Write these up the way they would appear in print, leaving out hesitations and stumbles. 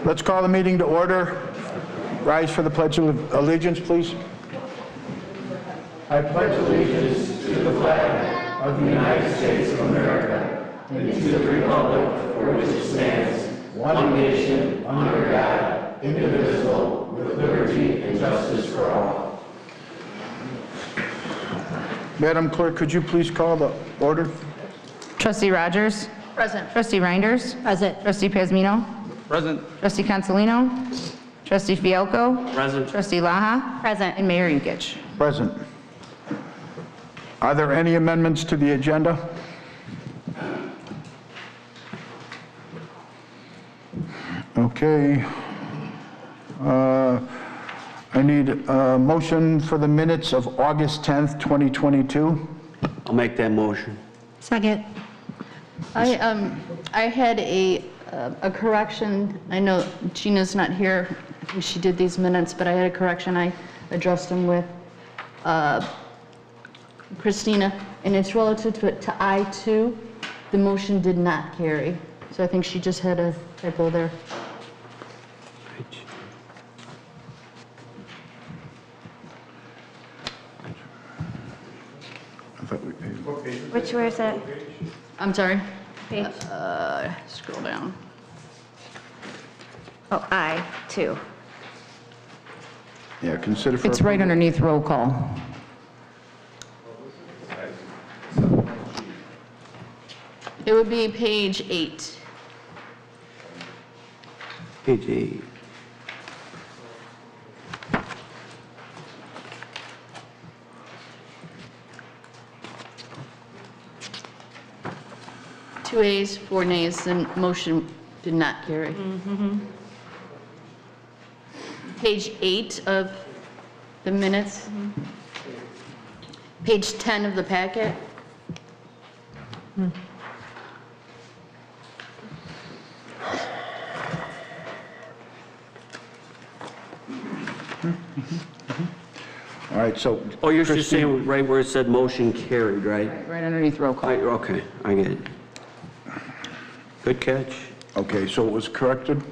Let's call the meeting to order. Rise for the Pledge of Allegiance, please. I pledge allegiance to the flag of the United States of America and to the republic for which it stands, one nation, under God, indivisible, with liberty and justice for all. Madam Clerk, could you please call the order? Trustee Rogers? Present. Trustee Reinders? Present. Trustee Pazmino? Present. Trustee Consolino? Trustee Fialco? Present. Trustee Laha? Present. And Mayor Yukich. Present. Are there any amendments to the agenda? Okay. I need a motion for the minutes of August 10th, 2022. I'll make that motion. Second. I had a correction. I know Gina's not here. I think she did these minutes, but I had a correction. I addressed them with Christina, and it's relative to I-2. The motion did not carry. So I think she just had a typo there. I thought we paid. Which, where is it? I'm sorry. Page? Scroll down. Oh, I-2. Yeah, consider for. It's right underneath roll call. It would be page 8. Page 8. Two ayes, 4 nays, and motion did not carry. Page 8 of the minutes. Page 10 of the packet. All right, so. Oh, you're just Christine- saying right where it said motion carried, right? Right underneath roll call. Okay, I get it. Good catch. Okay, so it was corrected?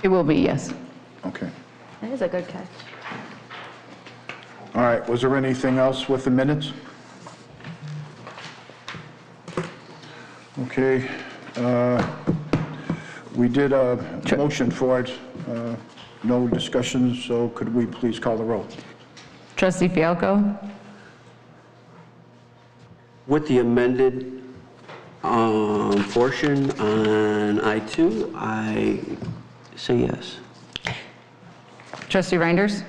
It will be, yes. Okay. That is a good catch. All right, was there anything else with the minutes? Okay, we did a motion for it, no discussion, so could we please call the roll? Trustee Fialco? With the amended portion on I-2, I say yes. Trustee Reinders?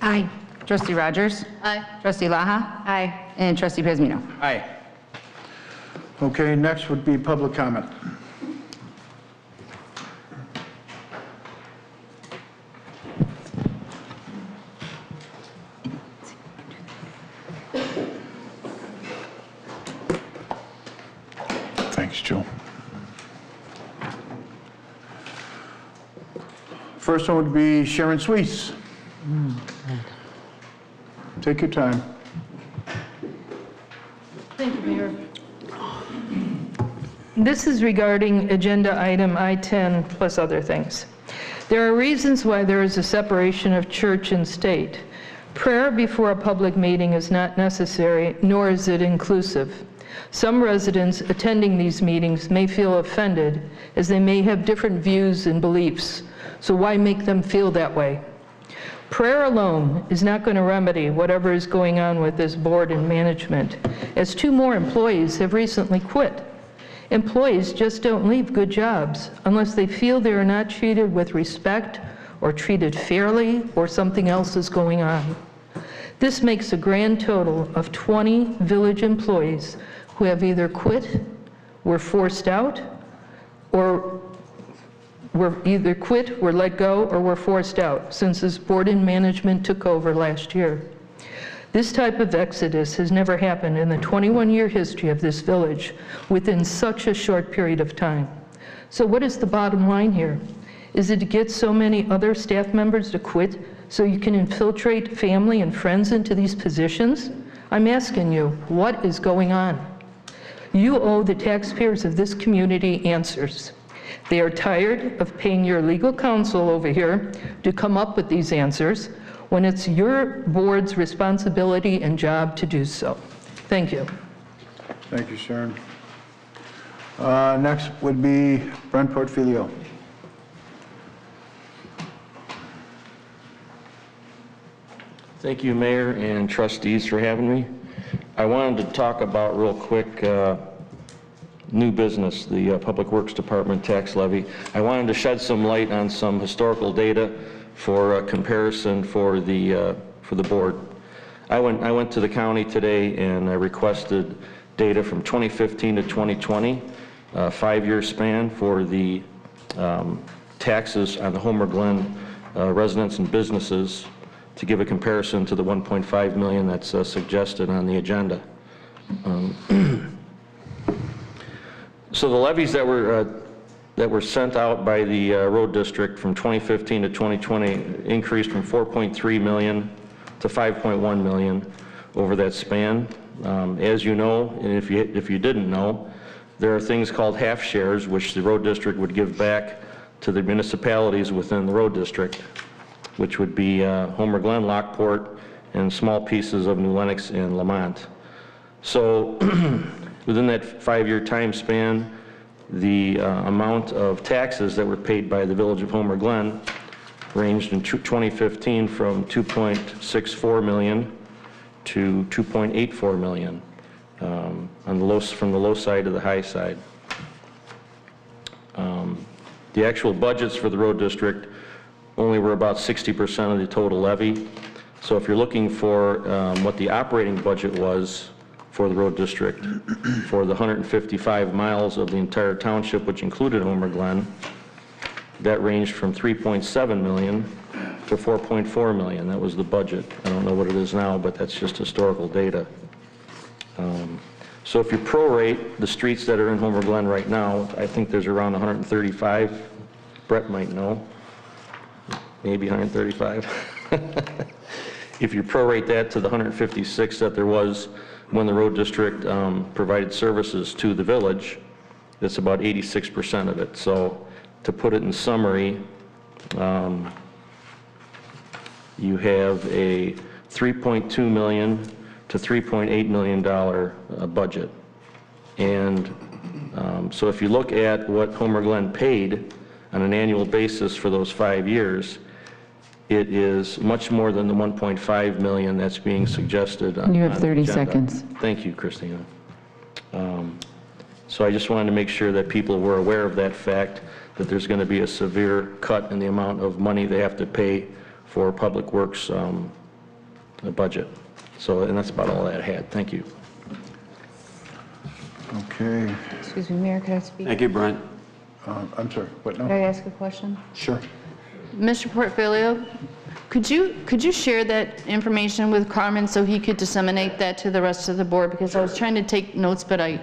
Aye. Trustee Rogers? Aye. Trustee Laha? Aye. And Trustee Pazmino? Aye. Okay, next would be public comment. Thanks, Joe. First one would be Sharon Sweets. Take your time. Thank you, Mayor. This is regarding agenda item I-10 plus other things. There are reasons why there is a separation of church and state. Prayer before a public meeting is not necessary, nor is it inclusive. Some residents attending these meetings may feel offended, as they may have different views and beliefs. So why make them feel that way? Prayer alone is not going to remedy whatever is going on with this board and management, as 2 more employees have recently quit. Employees just don't leave good jobs unless they feel they are not treated with respect or treated fairly or something else is going on. This makes a grand total of 20 village employees who have either quit, were forced out, or were either quit, were let go, or were forced out since this board and management took over last year. This type of exodus has never happened in the 21-year history of this village within such a short period of time. So what is the bottom line here? Is it to get so many other staff members to quit so you can infiltrate family and friends into these positions? I'm asking you, what is going on? You owe the taxpayers of this community answers. They are tired of paying your legal counsel over here to come up with these answers when it's your board's responsibility and job to do so. Thank you. Thank you, Sharon. Next would be Brent Portfolio. Thank you, Mayor and trustees, for having me. I wanted to talk about real quick new business, the Public Works Department tax levy. I wanted to shed some light on some historical data for comparison for the board. I went to the county today and I requested data from 2015 to 2020, a 5-year span for the taxes on the Homer Glen residents and businesses, to give a comparison to the 1.5 million that's suggested on the agenda. So the levies that were sent out by the road district from 2015 to 2020 increased from 4.3 million to 5.1 million over that span. As you know, and if you didn't know, there are things called half shares, which the road district would give back to the municipalities within the road district, which would be Homer Glen, Lockport, and small pieces of New Lenox and Lamont. So within that 5-year time span, the amount of taxes that were paid by the village of Homer Glen ranged in 2015 from 2.64 million to 2.84 million, on from the low side to the high side. The actual budgets for the road district only were about 60% of the total levy. So if you're looking for what the operating budget was for the road district for the 155 miles of the entire township, which included Homer Glen, that ranged from 3.7 million to 4.4 million. That was the budget. I don't know what it is now, but that's just historical data. So if you prorate the streets that are in Homer Glen right now, I think there's around 135. Brett might know. Maybe 135. If you prorate that to the 156 that there was when the road district provided services to the village, it's about 86% of it. So to put it in summary, you have a $3.2 million to $3.8 million budget. And so if you look at what Homer Glen paid on an annual basis for those 5 years, it is much more than the 1.5 million that's being suggested on You have 30 on the agenda. seconds. Thank you, Christina. So I just wanted to make sure that people were aware of that fact, that there's going to be a severe cut in the amount of money they have to pay for Public Works budget. So, and that's about all that I had. Thank you. Okay. Excuse me, Mayor, could I speak? Thank you, Brent. I'm sorry, what Could now? I ask a question? Sure. Mr. Portfolio, could you share that information with Carmen so he could disseminate that to the rest of the board? Because I was trying to take notes, but I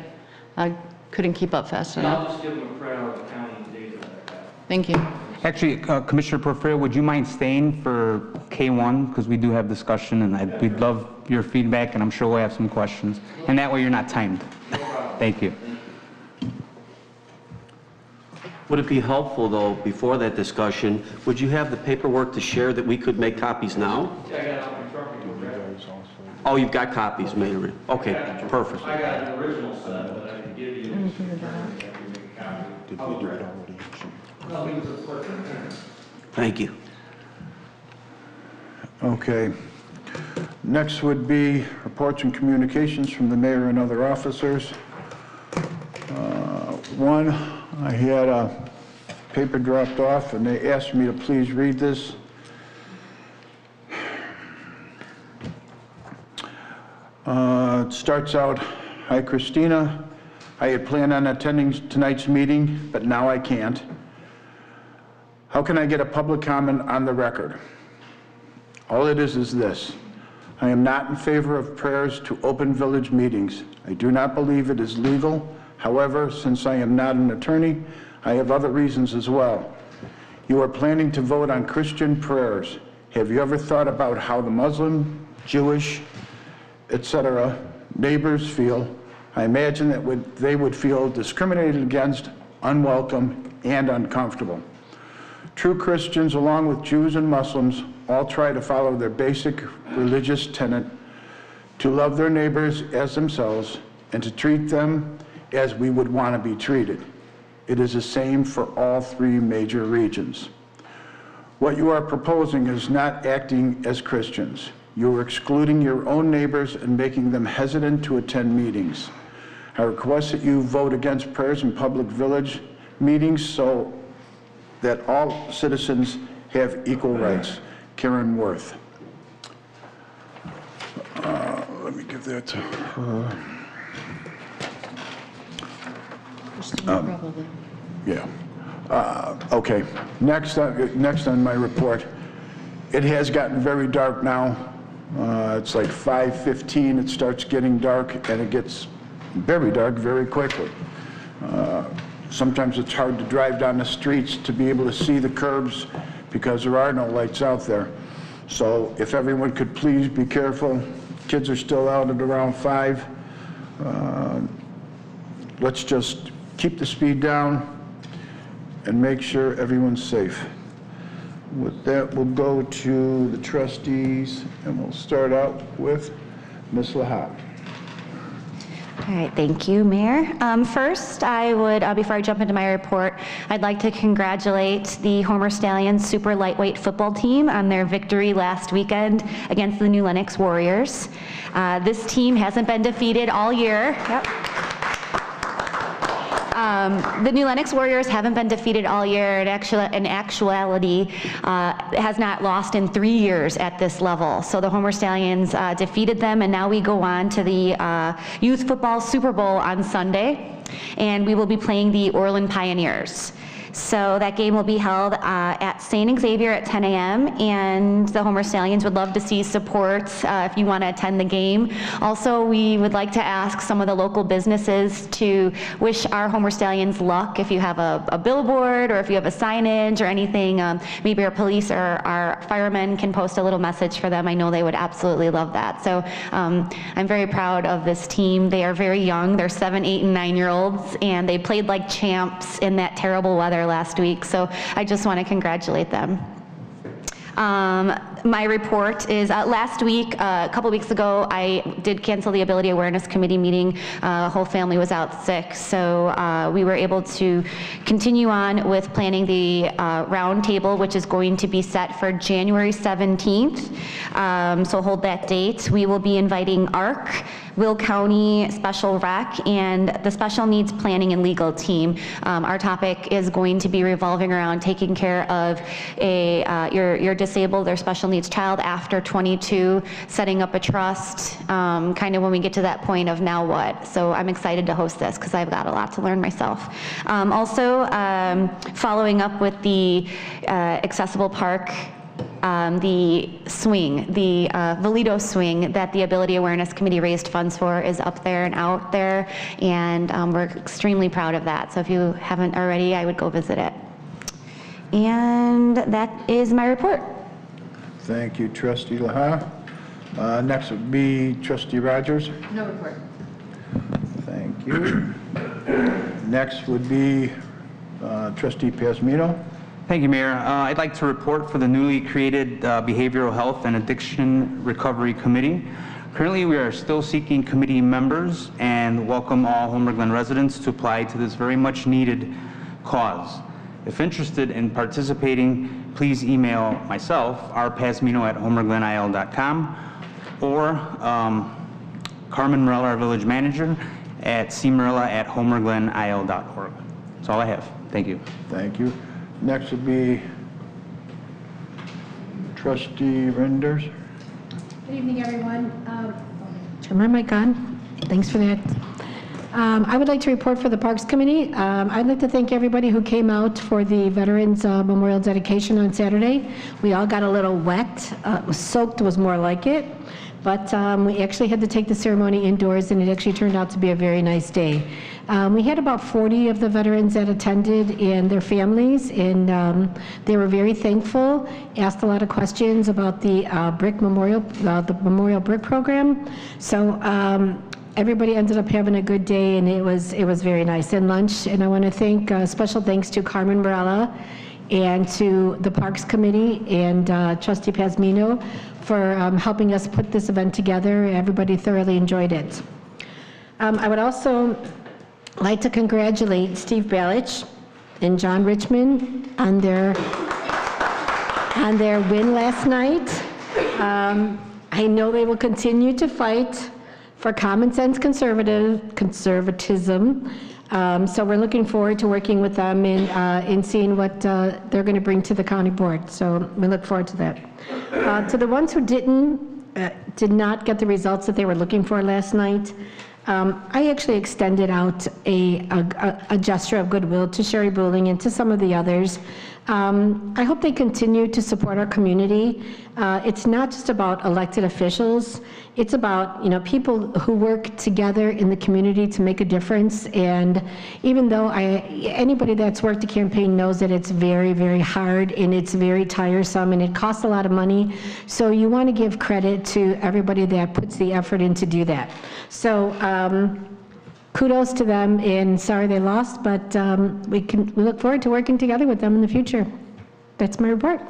couldn't keep up fast enough. I'll just give them a printout of the county data that I have. Thank you. Actually, Commissioner Porfirio, would you mind staying for K1? Because we do have discussion, and we'd love your feedback, and I'm sure we'll have some questions. And that way you're not timed. Thank you. Would it be helpful, though, before that discussion, would you have the paperwork to share that we could make copies now? Yeah, I got it on my truck. Oh, you've got copies made already. Okay, perfect. I got an original set that I can give you. Thank you. Okay. Next would be reports and communications from the mayor and other officers. One, I had a paper dropped off and they asked me to please read this. It starts out, "Hi Christina, I had planned on attending tonight's meeting, but now I can't. How can I get a public comment on the record? All it is this. I am not in favor of prayers to open village meetings. I do not believe it is legal. However, since I am not an attorney, I have other reasons as well. You are planning to vote on Christian prayers. Have you ever thought about how the Muslim, Jewish, etc. neighbors feel? I imagine that they would feel discriminated against, unwelcome, and uncomfortable. True Christians, along with Jews and Muslims, all try to follow their basic religious tenet to love their neighbors as themselves and to treat them as we would want to be treated. It is the same for all three major regions. What you are proposing is not acting as Christians. You are excluding your own neighbors and making them hesitant to attend meetings. I request that you vote against prayers in public village meetings so that all citizens have equal rights. Karen Worth." Let me give that to her. Probably. Yeah. Okay. Next on my report, it has gotten very dark now. It's like 5:15. It starts getting dark, and it gets very dark very quickly. Sometimes it's hard to drive down the streets to be able to see the curbs because there are no lights out there. So if everyone could please be careful. Kids are still out at around 5. Let's just keep the speed down and make sure everyone's safe. With that, we'll go to the trustees, and we'll start out with Ms. Lahat. All right, thank you, Mayor. First, I would, before I jump into my report, I'd like to congratulate the Homer Stallions super lightweight football team on their victory last weekend against the New Lenox Warriors. This team hasn't been defeated all year. Yep. The New Lenox Warriors haven't been defeated all year. In actuality, has not lost in 3 years at this level. So the Homer Stallions defeated them, and now we go on to the Youth Football Super Bowl on Sunday, and we will be playing the Orland Pioneers. So that game will be held at St. Xavier at 10 a.m. and the Homer Stallions would love to see support if you want to attend the game. Also, we would like to ask some of the local businesses to wish our Homer Stallions luck. If you have a billboard or if you have a signage or anything, maybe our police or our firemen can post a little message for them. I know they would absolutely love that. So I'm very proud of this team. They are very young. They're 7, 8, and 9-year-olds, and they played like champs in that terrible weather last week, so I just want to congratulate them. My report is last week, a couple weeks ago, I did cancel the Ability Awareness Committee meeting. Whole family was out sick, so we were able to continue on with planning the round table, which is going to be set for January 17th. So hold that date. We will be inviting ARC, Will County Special Rec, and the Special Needs Planning and Legal team. Our topic is going to be revolving around taking care of your disabled or special needs child after 22, setting up a trust, kind of when we get to that point of now what. So I'm excited to host this because I've got a lot to learn myself. Also, following up with the accessible park, the swing, the Valido swing that the Ability Awareness Committee raised funds for is up there and out there, and we're extremely proud of that. So if you haven't already, I would go visit it. And that is my report. Thank you, Trustee Lahat. Next would be Trustee Rogers. No report. Thank you. Next would be Trustee Pasmino. Thank you, Mayor. I'd like to report for the newly created Behavioral Health and Addiction Recovery Committee. Currently, we are still seeking committee members and welcome all Homer Glen residents to apply to this very much needed cause. If interested in participating, please email myself, rpasmino@homerglenil.com, or Carmen Morella, our village manager, at cmorella@homerglenil.org. That's all I have. Thank you. Thank you. Next would be Trustee Renders. Good evening, everyone. Turn my mic on. Thanks for that. I would like to report for the Parks Committee. I'd like to thank everybody who came out for the Veterans Memorial dedication on Saturday. We all got a little wet. Soaked was more like it. But we actually had to take the ceremony indoors, and it actually turned out to be a very nice day. We had about 40 of the veterans that attended and their families, and they were very thankful, asked a lot of questions about the brick memorial, the memorial brick program. So everybody ended up having a good day, and it was very nice. And lunch, and I want to thank, special thanks to Carmen Morella and to the Parks Committee and Trustee Pazmino for helping us put this event together. Everybody thoroughly enjoyed it. I would also like to congratulate Steve Balich and John Richmond on their win last night. I know they will continue to fight for common sense conservatism. So we're looking forward to working with them in seeing what they're going to bring to the county board. So we look forward to that. To the ones who did not get the results that they were looking for last night, I actually extended out a gesture of goodwill to Sherry Booling and to some of the others. I hope they continue to support our community. It's not just about elected officials. It's about, people who work together in the community to make a difference. And even though anybody that's worked a campaign knows that it's very, very hard and it's very tiresome and it costs a lot of money. So you want to give credit to everybody that puts the effort in to do that. So kudos to them, and sorry they lost, but we look forward to working together with them in the future. That's my report.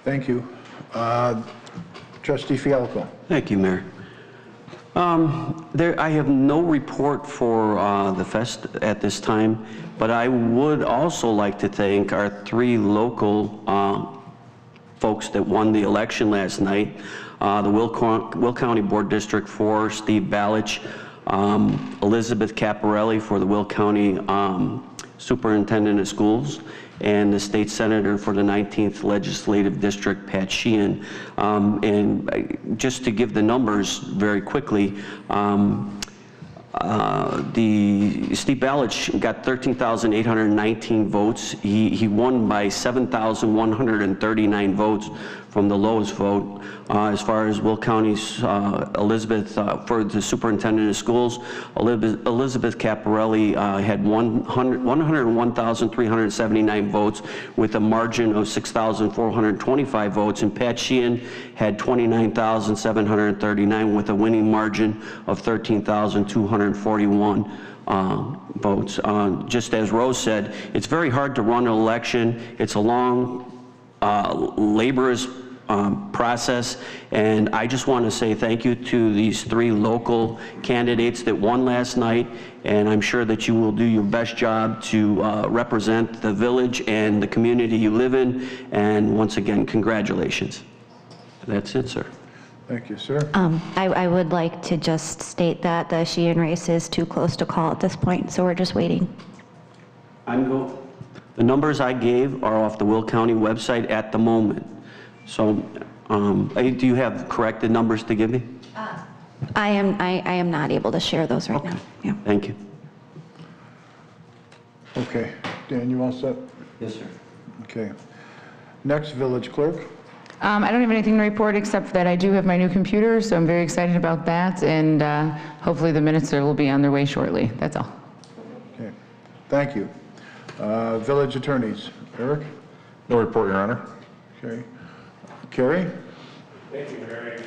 Thank you. Trustee Fialco. Thank you, Mayor. I have no report for the fest at this time, but I would also like to thank our 3 local folks that won the election last night. The Will County Board District 4, Steve Balich, Elizabeth Caparelli for the Will County Superintendent of Schools, and the state senator for the 19th Legislative District, Pat Sheehan. And just to give the numbers very quickly, Steve Balich got 13,819 votes. He won by 7,139 votes from the lowest vote. As far as Will County's Elizabeth, for the superintendent of schools, Elizabeth Caparelli had 101,379 votes with a margin of 6,425 votes, and Pat Sheehan had 29,739 with a winning margin of 13,241 votes. Just as Rose said, it's very hard to run an election. It's a long, laborious process, and I just want to say thank you to these 3 local candidates that won last night, and I'm sure that you will do your best job to represent the village and the community you live in, and once again, congratulations. That's it, sir. Thank you, sir. I would like to just state that the Sheehan race is too close to call at this point, so we're just waiting. The numbers I gave are off the Will County website at the moment. So, do you have corrected numbers to give me? I am not able to share those right now. Yeah. Thank you. Okay. Dan, you all set? Yes, sir. Okay. Next, village clerk. I don't have anything to report except that I do have my new computer, so I'm very excited about that, and hopefully the minutes will be on their way shortly. That's all. Okay. Thank you. Village attorneys. Eric? No report, Your Honor. Okay. Carrie? Thank you, Mayor.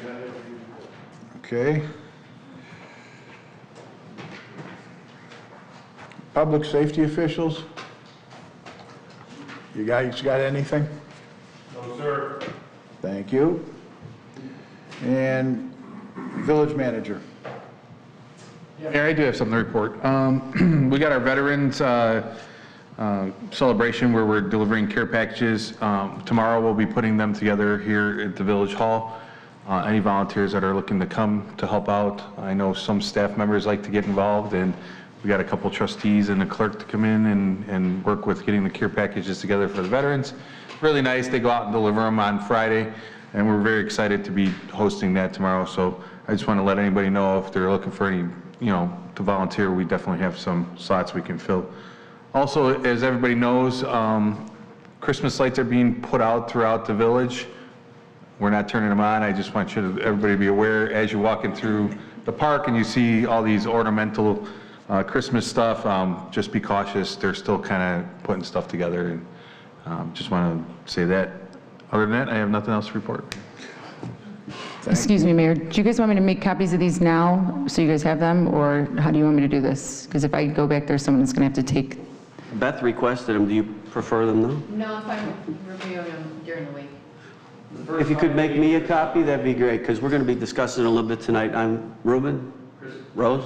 Okay. Public safety officials? You guys got anything? No, sir. Thank you. And village manager? Yeah, I do have something to report. We got our veterans celebration where we're delivering care packages. Tomorrow we'll be putting them together here at the Village Hall. Any volunteers that are looking to come to help out, I know some staff members like to get involved, and we got a couple trustees and a clerk to come in and work with getting the care packages together for the veterans. Really nice. They go out and deliver them on Friday. and we're very excited to be hosting that tomorrow. So I just want to let anybody know if they're looking for any, to volunteer, we definitely have some slots we can fill. Also, as everybody knows, Christmas lights are being put out throughout the village. We're not turning them on. I just want everybody to be aware as you're walking through the park and you see all these ornamental Christmas stuff, just be cautious. They're still kind of putting stuff together, and just want to say that. Other than that, I have nothing else to report. Excuse me, Mayor, do you guys want me to make copies of these now, so you guys have them, or how do you want me to do this? Because if I go back there, someone's going to have to take... Beth requested them. Do you prefer them now? No, if I'm reviewing them during the week. If you could make me a copy, that'd be great, because we're going to be discussing a little bit tonight. I'm Ruben? Rose?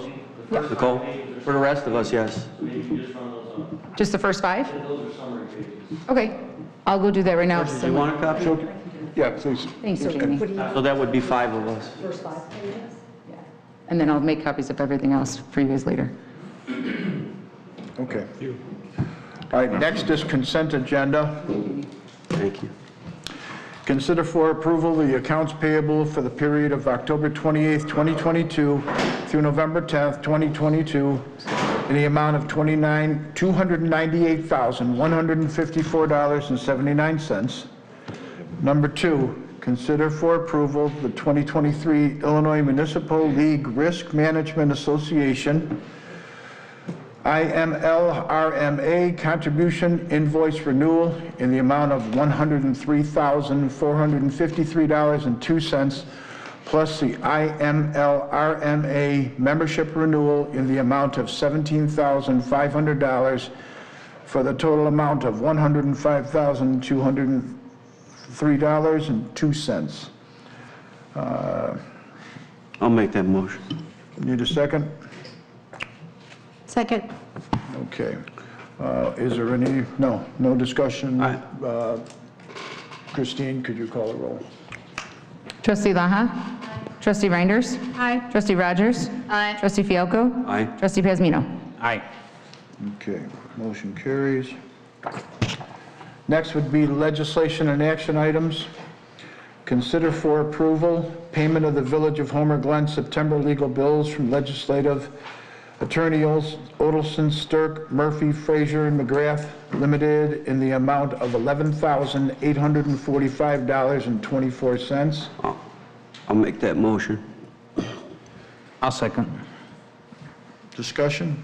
Nicole? For the rest of us, yes. Just the first 5? Okay, I'll go do that right now. Do you want a copy? Yeah, please. Thanks, Jamie. So that would be 5 of us. And then I'll make copies of everything else for you guys later. Okay. All right, next is consent agenda. Thank you. Consider for approval the accounts payable for the period of October 28th, 2022 through November 10th, 2022 in the amount of $298,154.79. Number 2, consider for approval the 2023 Illinois Municipal League Risk Management Association IMLRMA contribution invoice renewal in the amount of $103,453.02, plus the IMLRMA membership renewal in the amount of $17,500 for the total amount of $105,203.02. I'll make that motion. Need a second? Second. Okay. Is there any, no discussion? Christine, could you call the roll? Trustee Laha? Trustee Reinders? Aye. Trustee Rogers? Aye. Trustee Fialko? Aye. Trustee Pazmino? Aye. Okay, motion carries. Next would be legislation and action items. Consider for approval payment of the Village of Homer Glen September legal bills from legislative Attorney Odelson, Stirk, Murphy, Frazier, and McGrath Limited in the amount of $11,845.24. I'll make that motion. I'll second. Discussion?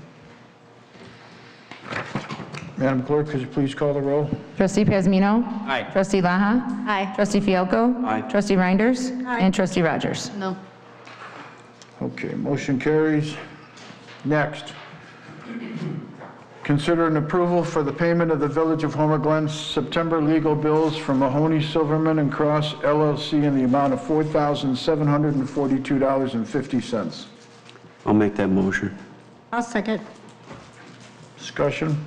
Madam Clerk, could you please call the roll? Trustee Pazmino? Aye. Trustee Laha? Aye. Trustee Fialko? Aye. Trustee Reinders? And Trustee Rogers? No. Okay, motion carries. Next, consider an approval for the payment of the Village of Homer Glen's September legal bills from Mahoney, Silverman, and Cross LLC in the amount of $4,742.50. I'll make that motion. I'll second. Discussion?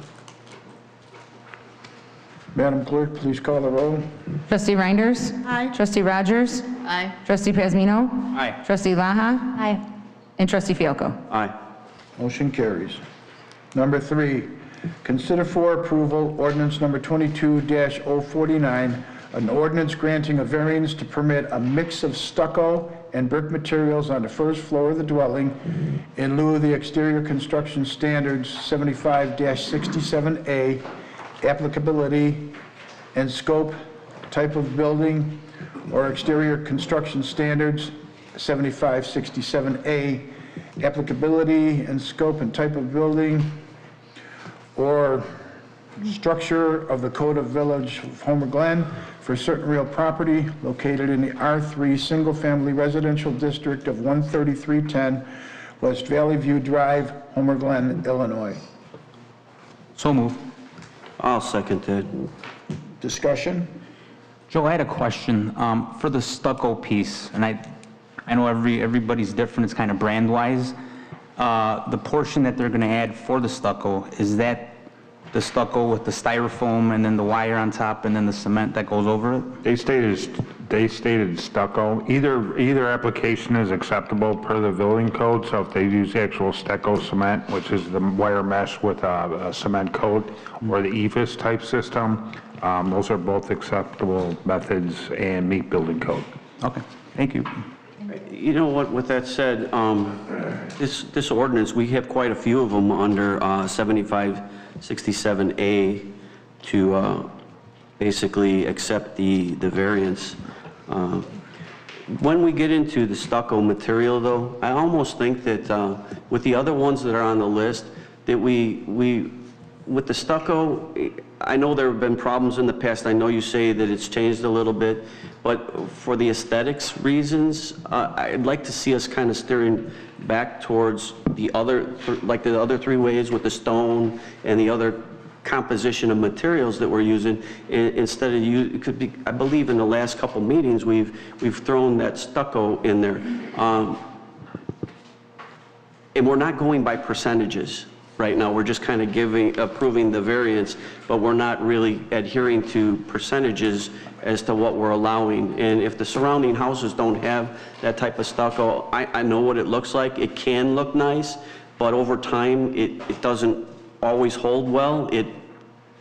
Madam Clerk, please call the roll. Trustee Reinders? Aye. Trustee Rogers? Aye. Trustee Pazmino? Aye. Trustee Laha? Aye. And Trustee Fialko? Aye. Motion carries. Number 3, consider for approval ordinance number 22-049, an ordinance granting a variance to permit a mix of stucco and brick materials on the first floor of the dwelling in lieu of the exterior construction standards 75-67A, applicability and scope, type of building, or exterior construction standards 75-67A, applicability and scope and type of building or structure of the Code of Village of Homer Glen for certain real property located in the R3 Single Family Residential District of 13310 West Valley View Drive, Homer Glen, Illinois. So move. I'll second that. Discussion? Joe, I had a question for the stucco piece, and I know everybody's different, it's kind of brand-wise. The portion that they're going to add for the stucco, is that the stucco with the styrofoam and then the wire on top and then the cement that goes over it? They stated stucco. Either application is acceptable per the building code, so if they use actual stucco cement, which is the wire mesh with a cement coat, or the EVIS type system, Those are both acceptable methods and meet building code. Okay, thank you. You know what, with that said, this ordinance, we have quite a few of them under 7567A to basically accept the variance. When we get into the stucco material though, I almost think that with the other ones that are on the list, that with the stucco, I know there have been problems in the past. I know you say that it's changed a little bit, but for the aesthetics reasons, I'd like to see us kind of steering back towards the other, like the other three ways with the stone and the other composition of materials that we're using, instead of it could be, I believe in the last couple meetings, we've thrown that stucco in there. And we're not going by percentages. Right now, we're just kind of approving the variance, but we're not really adhering to percentages as to what we're allowing. And if the surrounding houses don't have that type of stucco, I know what it looks like. It can look nice, but over time, it doesn't always hold well. It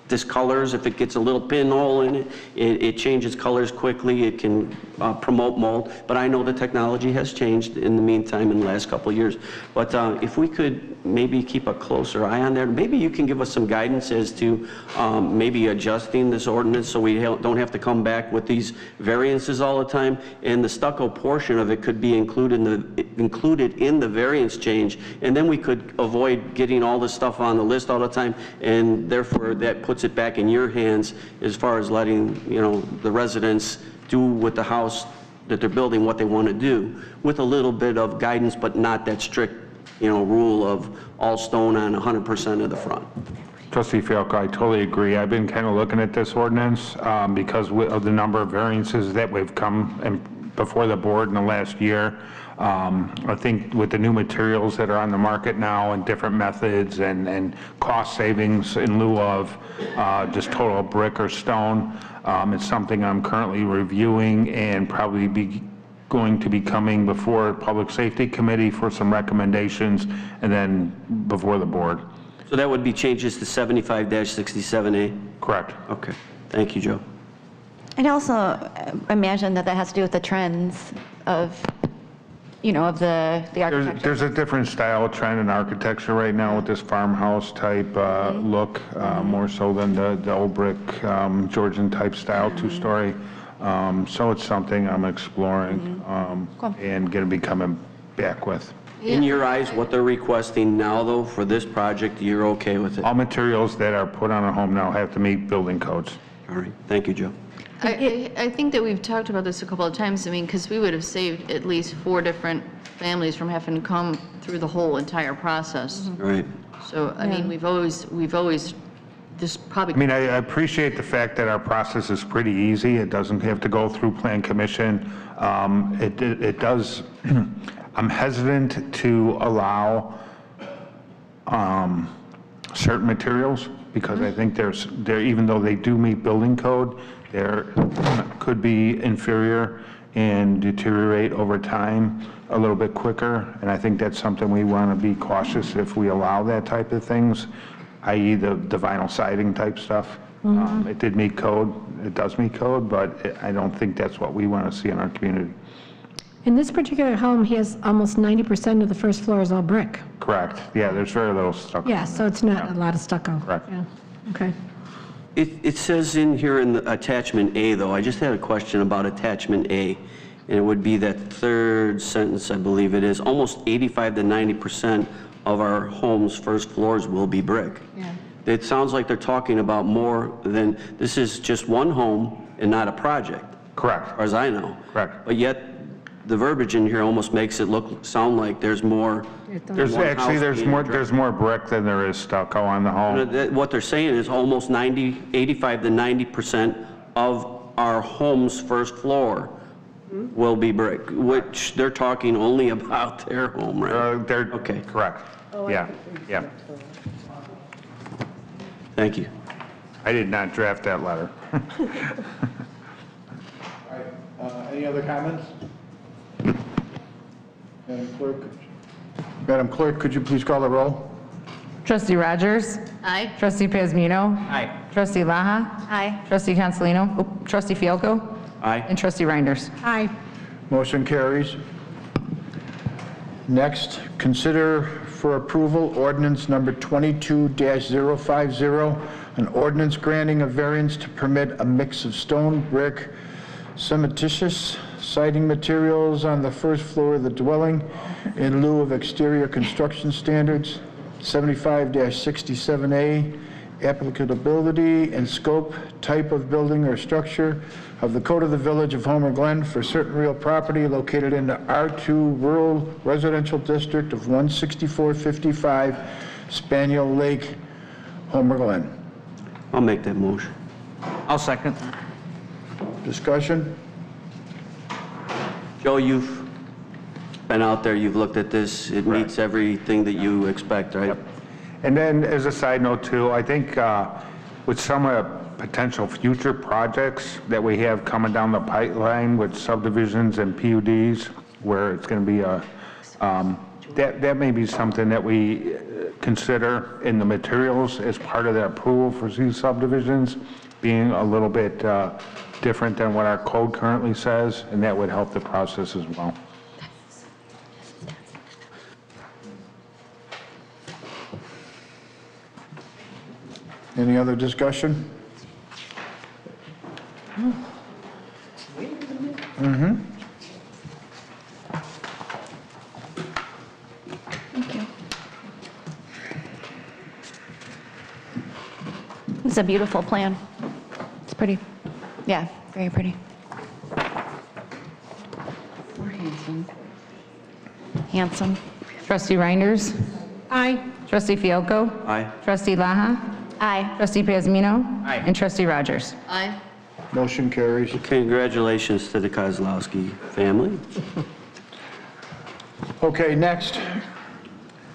discolors. If it gets a little pinhole in it, it changes colors quickly. It can promote mold. But I know the technology has changed in the meantime in the last couple of years. But if we could maybe keep a closer eye on there, maybe you can give us some guidance as to maybe adjusting this ordinance so we don't have to come back with these variances all the time. And the stucco portion of it could be included in the variance change. And then we could avoid getting all this stuff on the list all the time. And therefore, that puts it back in your hands as far as letting, the residents do with the house that they're building what they want to do, with a little bit of guidance, but not that strict, rule of all stone on 100% of the front. Trustee Fialko, I totally agree. I've been kind of looking at this ordinance because of the number of variances that we've come before the board in the last year. I think with the new materials that are on the market now and different methods and cost savings in lieu of just total brick or stone, it's something I'm currently reviewing and probably going to be coming before Public Safety Committee for some recommendations and then before the board. So that would be changes to 75-67A? Correct. Okay. Thank you, Joe. I'd also imagine that has to do with the trends of, of the architecture. There's a different style trend in architecture right now with this farmhouse type look, more so than the old brick Georgian type style two-story. So it's something I'm exploring and going to be coming back with. In your eyes, what they're requesting now, though, for this project, you're okay with it? All materials that are put on a home now have to meet building codes. All right. Thank you, Joe. I think that we've talked about this a couple of times. because we would have saved at least 4 different families from having to come through the whole entire process. Right. So, we've always just probably. I appreciate the fact that our process is pretty easy. It doesn't have to go through Plan Commission. It does. I'm hesitant to allow certain materials because I think even though they do meet building code, there could be inferior and deteriorate over time a little bit quicker. And I think that's something we want to be cautious if we allow that type of things, i.e. the vinyl siding type stuff. It did meet code, it does meet code, but I don't think that's what we want to see in our community. In this particular home, he has almost 90% of the first floor is all brick. Correct. Yeah, there's very little stucco. Yeah, so it's not a lot of stucco. Correct. Yeah. Okay. It says in here in the attachment A, though, I just had a question about attachment A, and it would be that third sentence, I believe it is, almost 85 to 90% of our homes' first floors will be brick. Yeah. It sounds like they're talking about more than, this is just one home and not a project. Correct. As far as I know. Correct. But yet, the verbiage in here almost makes it sound like there's more. There's more brick than there is stucco on the home. What they're saying is almost 85 to 90% of our home's first floor will be brick, which they're talking only about their home, right? Okay. Correct. Yeah. Thank you. I did not draft that letter. Any other comments? Madam Clerk, could you please call the roll? Trustee Rogers? Aye. Trustee Pazmino? Aye. Trustee Laha? Aye. Trustee Cancelino? Trustee Fielko? Aye. And Trustee Reinders? Aye. Motion carries. Next, consider for approval ordinance number 22-050, an ordinance granting a variance to permit a mix of stone, brick, cementitious siding materials on the first floor of the dwelling in lieu of exterior construction standards, 75-67A, applicability and scope, type of building or structure of the Code of the Village of Homer Glen for certain real property located in the R2 Rural Residential District of 16455 Spaniel Lake, Homer Glen. I'll make that motion. I'll second. Discussion? Joe, you've been out there, you've looked at this, it meets everything that you expect, right? And then as a side note too, I think with some potential future projects that we have coming down the pipeline with subdivisions and PUDs, where it's going to be that may be something that we consider in the materials as part of the approval for these subdivisions, being a little bit different than what our code currently says, and that would help the process as well. Any other discussion? Thank you. It's a beautiful plan. It's pretty. Yeah, very pretty. Handsome. Trustee Reinders? Aye. Trustee Fielko? Aye. Trustee Laha? Aye. Trustee Pazmino? Aye. And Trustee Rogers? Aye. Motion carries. Congratulations to the Kozlowski family. Okay, next,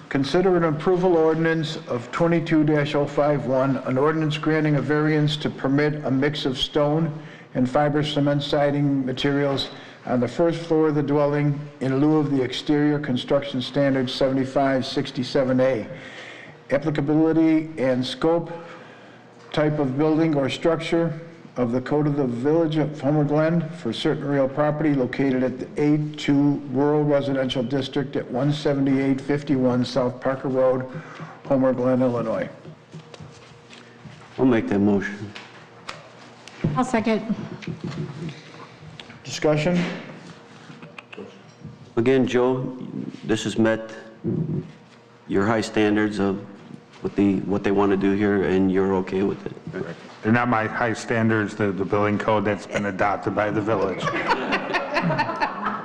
consider an approval ordinance of 22-051, an ordinance granting a variance to permit a mix of stone and fiber cement siding materials on the first floor of the dwelling in lieu of the exterior construction standard 7567A. Applicability and scope, type of building or structure of the Code of the Village of Homer Glen for certain real property located at the A2 Rural Residential District at 17851 South Parker Road, Homer Glen, Illinois. I'll make that motion. I'll second. Discussion? Again, Joe, this has met your high standards of what they want to do here, and you're okay with it, right? They're not my high standards, the building code that's been adopted by the village.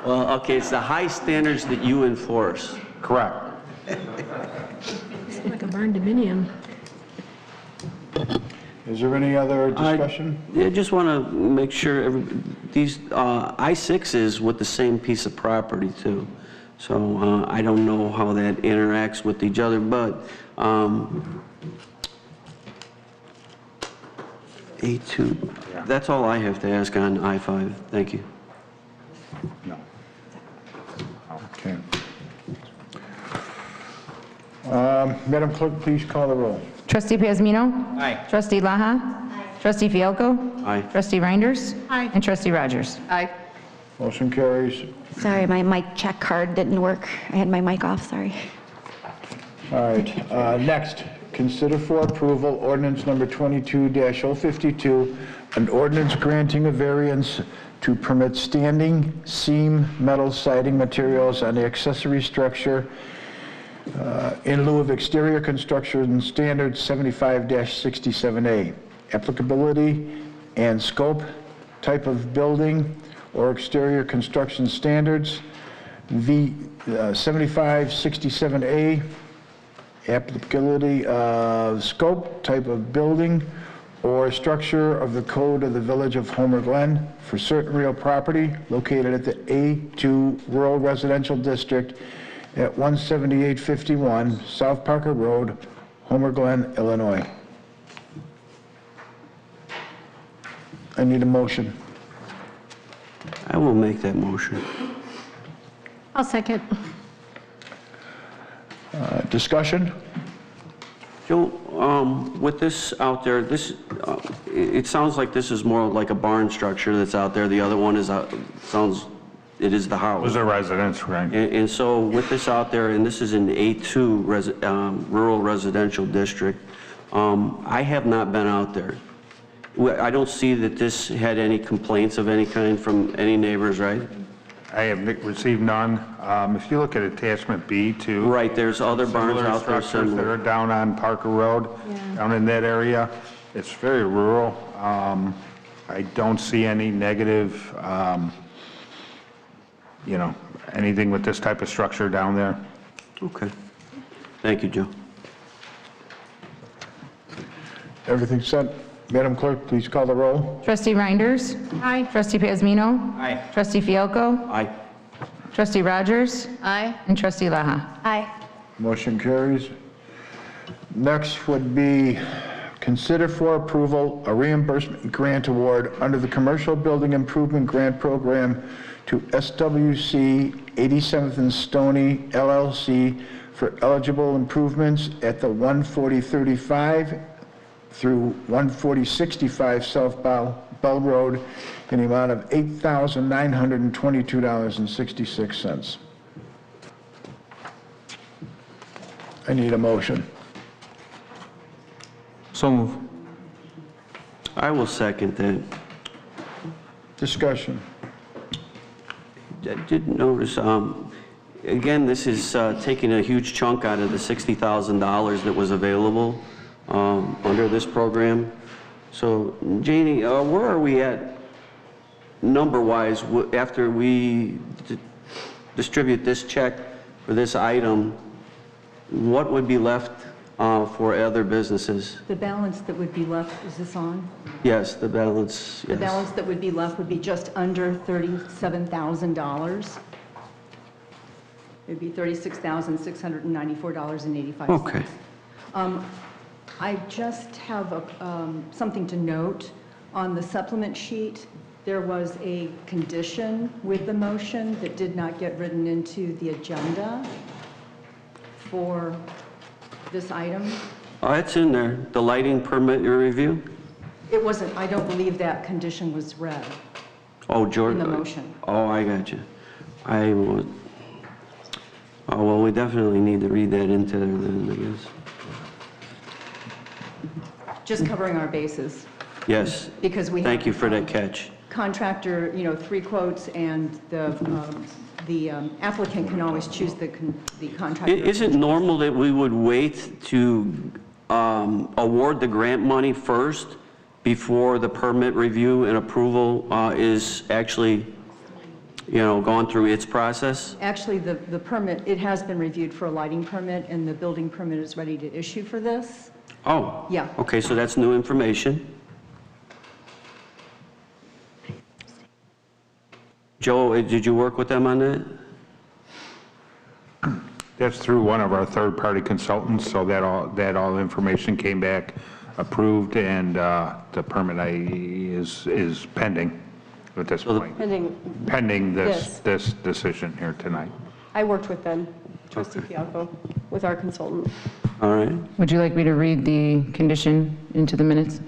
Well, okay, it's the high standards that you enforce. Correct. It's like a barn dominium. Is there any other discussion? Yeah, just want to make sure these I-6 is with the same piece of property too. So I don't know how that interacts with each other, but A2, that's all I have to ask on I-5. Thank you. No. Okay. Madam Clerk, please call the roll. Trustee Pazmino? Aye. Trustee Laha? Trustee Fielko? Aye. Trustee Reinders? Aye. And Trustee Rogers? Aye. Motion carries. Sorry, my mic check card didn't work. I had my mic off, sorry. All right, next, consider for approval ordinance number 22-052, an ordinance granting a variance to permit standing seam metal siding materials on the accessory structure in lieu of exterior construction standards 75-67A. Applicability and scope, type of building or exterior construction standards, 75-67A. Applicability of scope, type of building or structure of the Code of the Village of Homer Glen for certain real property located at the A2 Rural Residential District at 17851 South Parker Road, Homer Glen, Illinois. I need a motion. I will make that motion. I'll second. Discussion? Joe, with this out there, it sounds like this is more like a barn structure that's out there. The other one is, it is the house. Those are residents, right? And so with this out there, and this is in A2 rural residential district, I have not been out there. I don't see that this had any complaints of any kind from any neighbors, right? I have received none. If you look at attachment B too. Right, there's other barns Similar out there structures that similar. are down on Parker Road, down in that area. It's very rural. I don't see any negative, anything with this type of structure down there. Okay. Thank you, Joe. Everything set? Madam Clerk, please call the roll. Trustee Reinders? Aye. Trustee Pazmino? Aye. Trustee Fialko? Aye. Trustee Rogers? Aye. And Trustee Laha? Aye. Motion carries. Next would be consider for approval a reimbursement grant award under the Commercial Building Improvement Grant Program to SWC 87th and Stony LLC for eligible improvements at the 14035 through 14065 South Bell Road in the amount of $8,922.66. I need a motion. So move. I will second that. Discussion. I did notice, again, this is taking a huge chunk out of the $60,000 that was available under this program. So, Janie, where are we at number-wise after we distribute this check for this item? What would be left for other businesses? The balance that would be left, is this on? Yes, the balance, The yes. balance that would be left would be just under $37,000. It'd be $36,694.85. Okay. I just have something to note. On the supplement sheet, there was a condition with the motion that did not get written into the agenda for this item. Oh, it's in there, the lighting permit review? It wasn't, I don't believe that condition was read Oh, George. in the motion. Oh, I got you. I would, oh, well, we definitely need to read that into there then, I guess. Just covering our bases, Yes. because we have... Thank you for that catch. Contractor, 3 quotes, and the applicant can always choose the contractor. Is it normal that we would wait to award the grant money first before the permit review and approval is actually, gone through its process? Actually, the permit, it has been reviewed for a lighting permit, and the building permit is ready to issue for this. Oh. Yeah. Okay, so that's new information. Joe, did you work with them on that? That's through one of our third-party consultants, so that all information came back approved, and the permit is pending at this point. Pending this decision here tonight. I worked with them, Trustee Fialko, with our consultant. All right. Would you like me to read the condition into the minutes?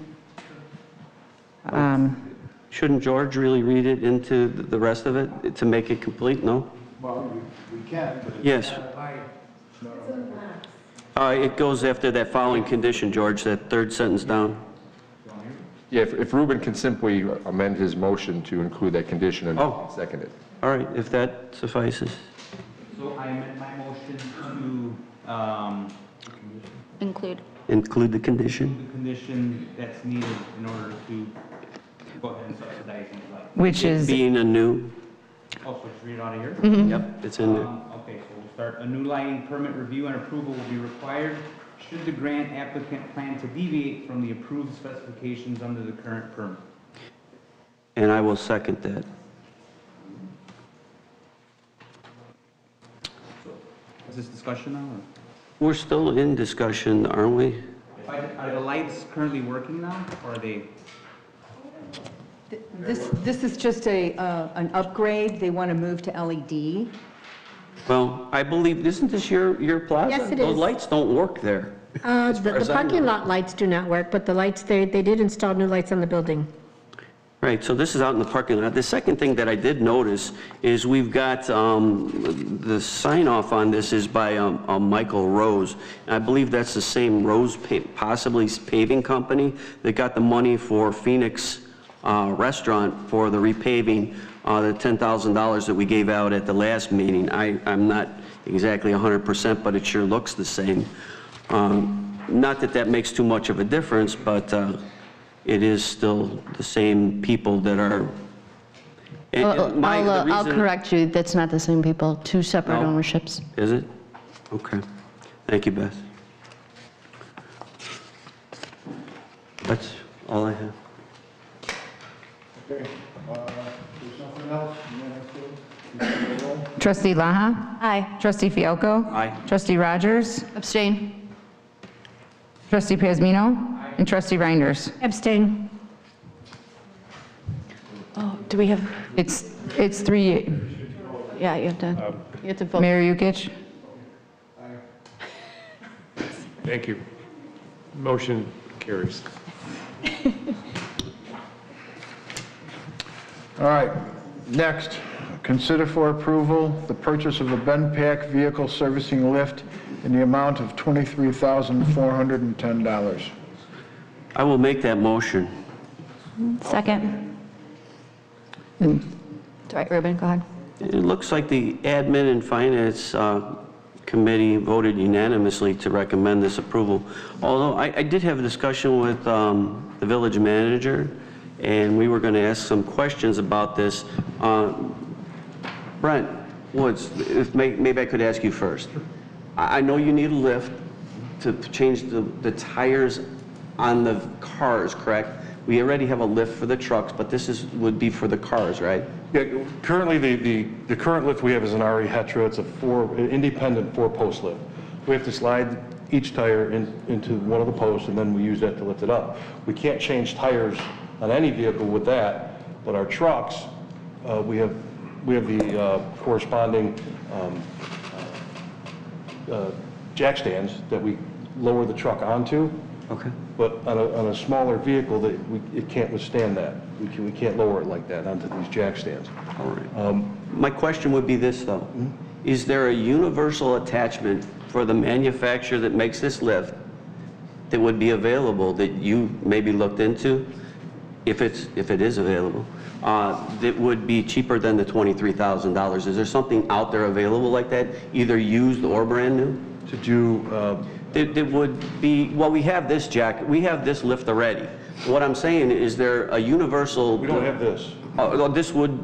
Shouldn't George really read it into the rest of it to make it complete, no? Well, we can, but it's Yes. not mine. It goes after that following condition, George, that third sentence down. Yeah, if Ruben can simply amend his motion to include that condition and second it. All right, if that suffices. So I amend my motion to Include. Include the condition. the condition that's needed in order to go ahead and subsidize things like. Which is, Being a new, Oh, so just read it out of here? yep, it's in there. Okay, so we'll start. A new lighting permit review and approval will be required should the grant applicant plan to deviate from the approved specifications under the current permit. And I will second that. Is this discussion now? We're still in discussion, aren't we? Are the lights currently working now, or are they? This is just an upgrade. They want to move to LED. Well, I believe, isn't this your plaza? Yes, it Those is. lights don't work there. The parking lot lights do not work, but the lights, they did install new lights on the building. Right, so this is out in the parking lot. The second thing that I did notice is we've got, the sign-off on this is by Michael Rose. And I believe that's the same Rose, possibly paving company that got the money for Phoenix Restaurant for the repaving, the $10,000 that we gave out at the last meeting. I'm not exactly 100%, but it sure looks the same. Not that that makes too much of a difference, but it is still the same people that are. I'll correct you, that's not the same people, two separate No. ownerships. Is it? Okay. Thank you, Beth. That's all I have. Okay, there's nothing else? You want to do? Trustee Laha? Aye. Trustee Fialko? Aye. Trustee Rogers? Abstain. Trustee Pasmino? And Trustee Reinders? Abstain. Oh, do we have, It's 3, yeah, you have to. You have to vote. Mayor Yukich? Thank you. Motion carries. All right, next, consider for approval the purchase of a Benpack vehicle servicing lift in the amount of $23,410. I will make that motion. Second. Right, Ruben, go ahead. It looks like the Admin and Finance Committee voted unanimously to recommend this approval. Although I did have a discussion with the village manager, and we were going to ask some questions about this. Brent Woods, if maybe I could ask you first. I know you need a lift to change the tires on the cars, correct? We already have a lift for the trucks, but this would be for the cars, right? Yeah, currently the current lift we have is an RE Hetra. It's an independent 4-post lift. We have to slide each tire into one of the posts, and then we use that to lift it up. We can't change tires on any vehicle with that, but our trucks, we have the corresponding jack stands that we lower the truck onto. Okay. But on a smaller vehicle, it can't withstand that. We can't lower it like that onto these jack stands. All right. My question would be this, though. Is there a universal attachment for the manufacturer that makes this lift that would be available that you maybe looked into, if it is available, that would be cheaper than the $23,000? Is there something out there available like that, either used or brand new? To do... It would be, well, we have this jack, we have this lift already. What I'm saying, is there a universal... We don't have this. This would,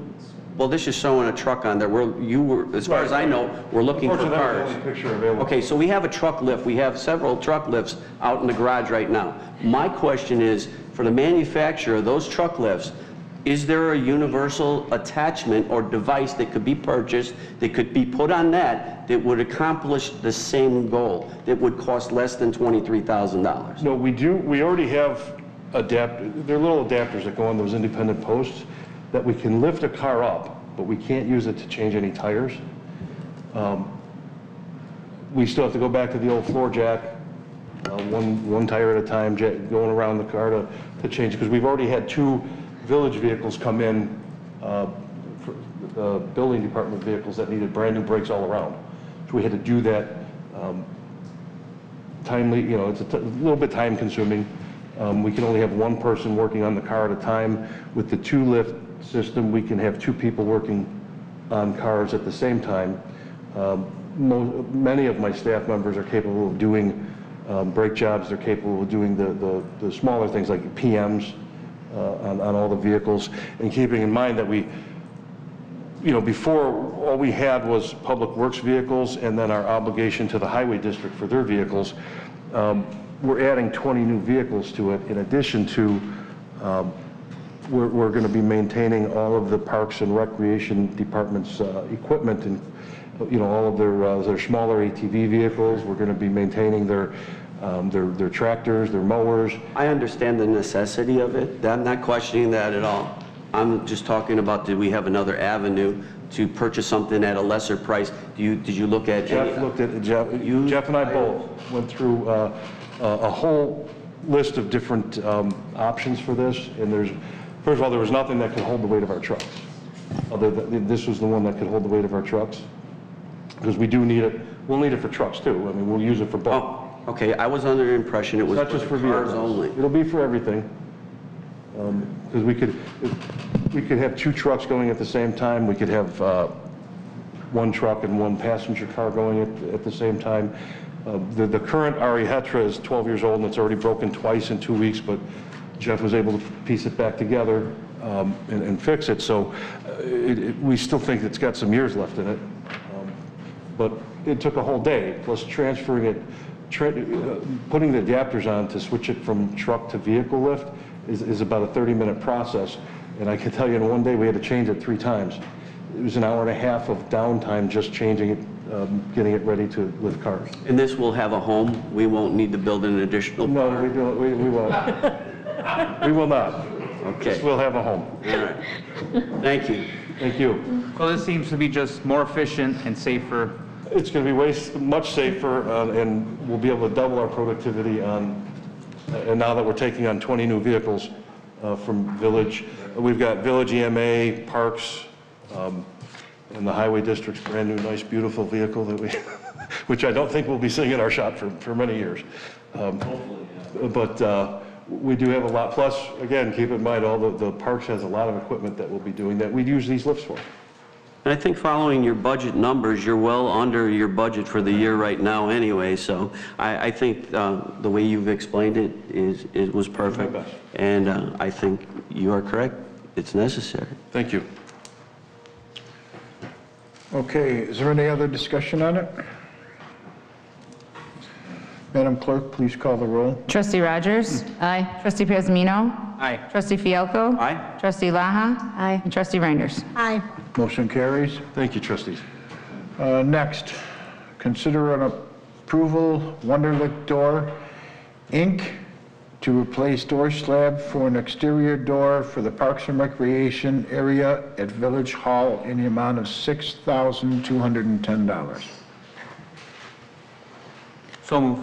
well, this is showing a truck on there. As far as I know, we're looking for cars. Unfortunately, that was the only picture available. Okay, so we have a truck lift. We have several truck lifts out in the garage right now. My question is, for the manufacturer of those truck lifts, is there a universal attachment or device that could be purchased, that could be put on that would accomplish the same goal, that would cost less than $23,000? No, we do. We already have they're little adapters that go on those independent posts that we can lift a car up, but we can't use it to change any tires. We still have to go back to the old floor jack, one tire at a time, going around the car to change, because we've already had 2 village vehicles come in, for the building department vehicles that needed brand new brakes all around. So we had to do that timely, it's a little bit time consuming. We can only have 1 person working on the car at a time. With the 2-lift system, we can have 2 people working on cars at the same time. Many of my staff members are capable of doing brake jobs. They're capable of doing the smaller things like PMs on all the vehicles. And keeping in mind that before all we had was public works vehicles and then our obligation to the highway district for their vehicles. We're adding 20 new vehicles to it, in addition to we're going to be maintaining all of the Parks and Recreation Department's equipment and all of their smaller ATV vehicles. We're going to be maintaining their tractors, their mowers. I understand the necessity of it. I'm not questioning that at all. I'm just talking about, do we have another avenue to purchase something at a lesser price. Did you look at? Jeff looked at it. Jeff and I both went through a whole list of different options for this, and first of all, there was nothing that could hold the weight of our trucks. This was the one that could hold the weight of our trucks, because we do need it. We'll need it for trucks too. I mean, we'll use it for both. Oh, okay. I was under the impression it was Not just for cars vehicles only. It'll be for everything. Because we could have 2 trucks going at the same time. We could have 1 truck and 1 passenger car going at the same time. The current RE Hetra is 12 years old and it's already broken twice in 2 weeks, but Jeff was able to piece it back together and fix it. So we still think it's got some years left in it. But it took a whole day, plus transferring it, putting the adapters on to switch it from truck to vehicle lift is about a 30-minute process. And I can tell you in one day we had to change it 3 times. It was an hour and a half of downtime just changing it, getting it ready to lift cars. And this will have a home? We won't need to build an additional No, barn? we won't. We will not. Okay. This will have a home. All right. Thank you. Thank you. Well, this seems to be just more efficient and safer. It's going to be much safer, and we'll be able to double our productivity on, and now that we're taking on 20 new vehicles from Village. We've got Village EMA, Parks, and the Highway District's brand new, nice, beautiful vehicle that we, which I don't think we'll be seeing in our shop for many years. But we do have a lot. Plus, again, keep in mind, all the Parks has a lot of equipment that we'll be doing that we'd use these lifts for. And I think following your budget numbers, you're well under your budget for the year right now anyway, so I think the way you've explained it was perfect. And I think you are correct. It's necessary. Thank you. Okay, is there any other discussion on it? Madam Clerk, please call the roll. Trustee Rogers? Aye. Trustee Piazamino? Aye. Trustee Fialko? Aye. Trustee Laha? Aye. And Trustee Reinders? Aye. Motion carries. Thank you, trustees. Next, consider an approval Wonderlick Door, Inc., to replace door slab for an exterior door for the Parks and Recreation area at Village Hall in the amount of $6,210. So move.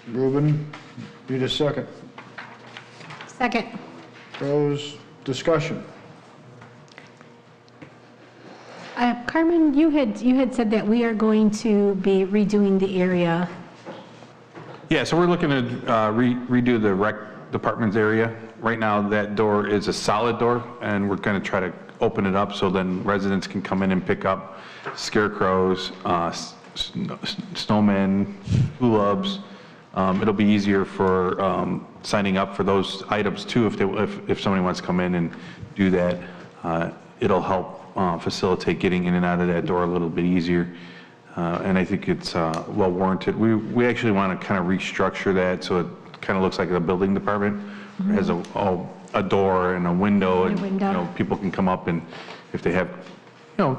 Ruben, need a second. Second. Rose, discussion. Carmen, you had said that we are going to be redoing the area. Yeah, so we're looking to redo the rec department's area. Right now, that door is a solid door, and we're going to try to open it up so then residents can come in and pick up scarecrows, snowmen, tulips. It'll be easier for signing up for those items too if somebody wants to come in and do that. It'll help facilitate getting in and out of that door a little bit easier. And I think it's well warranted. We actually want to kind of restructure that so it kind of looks like the building department. It has a door and a window, and you know, people can come up and if they have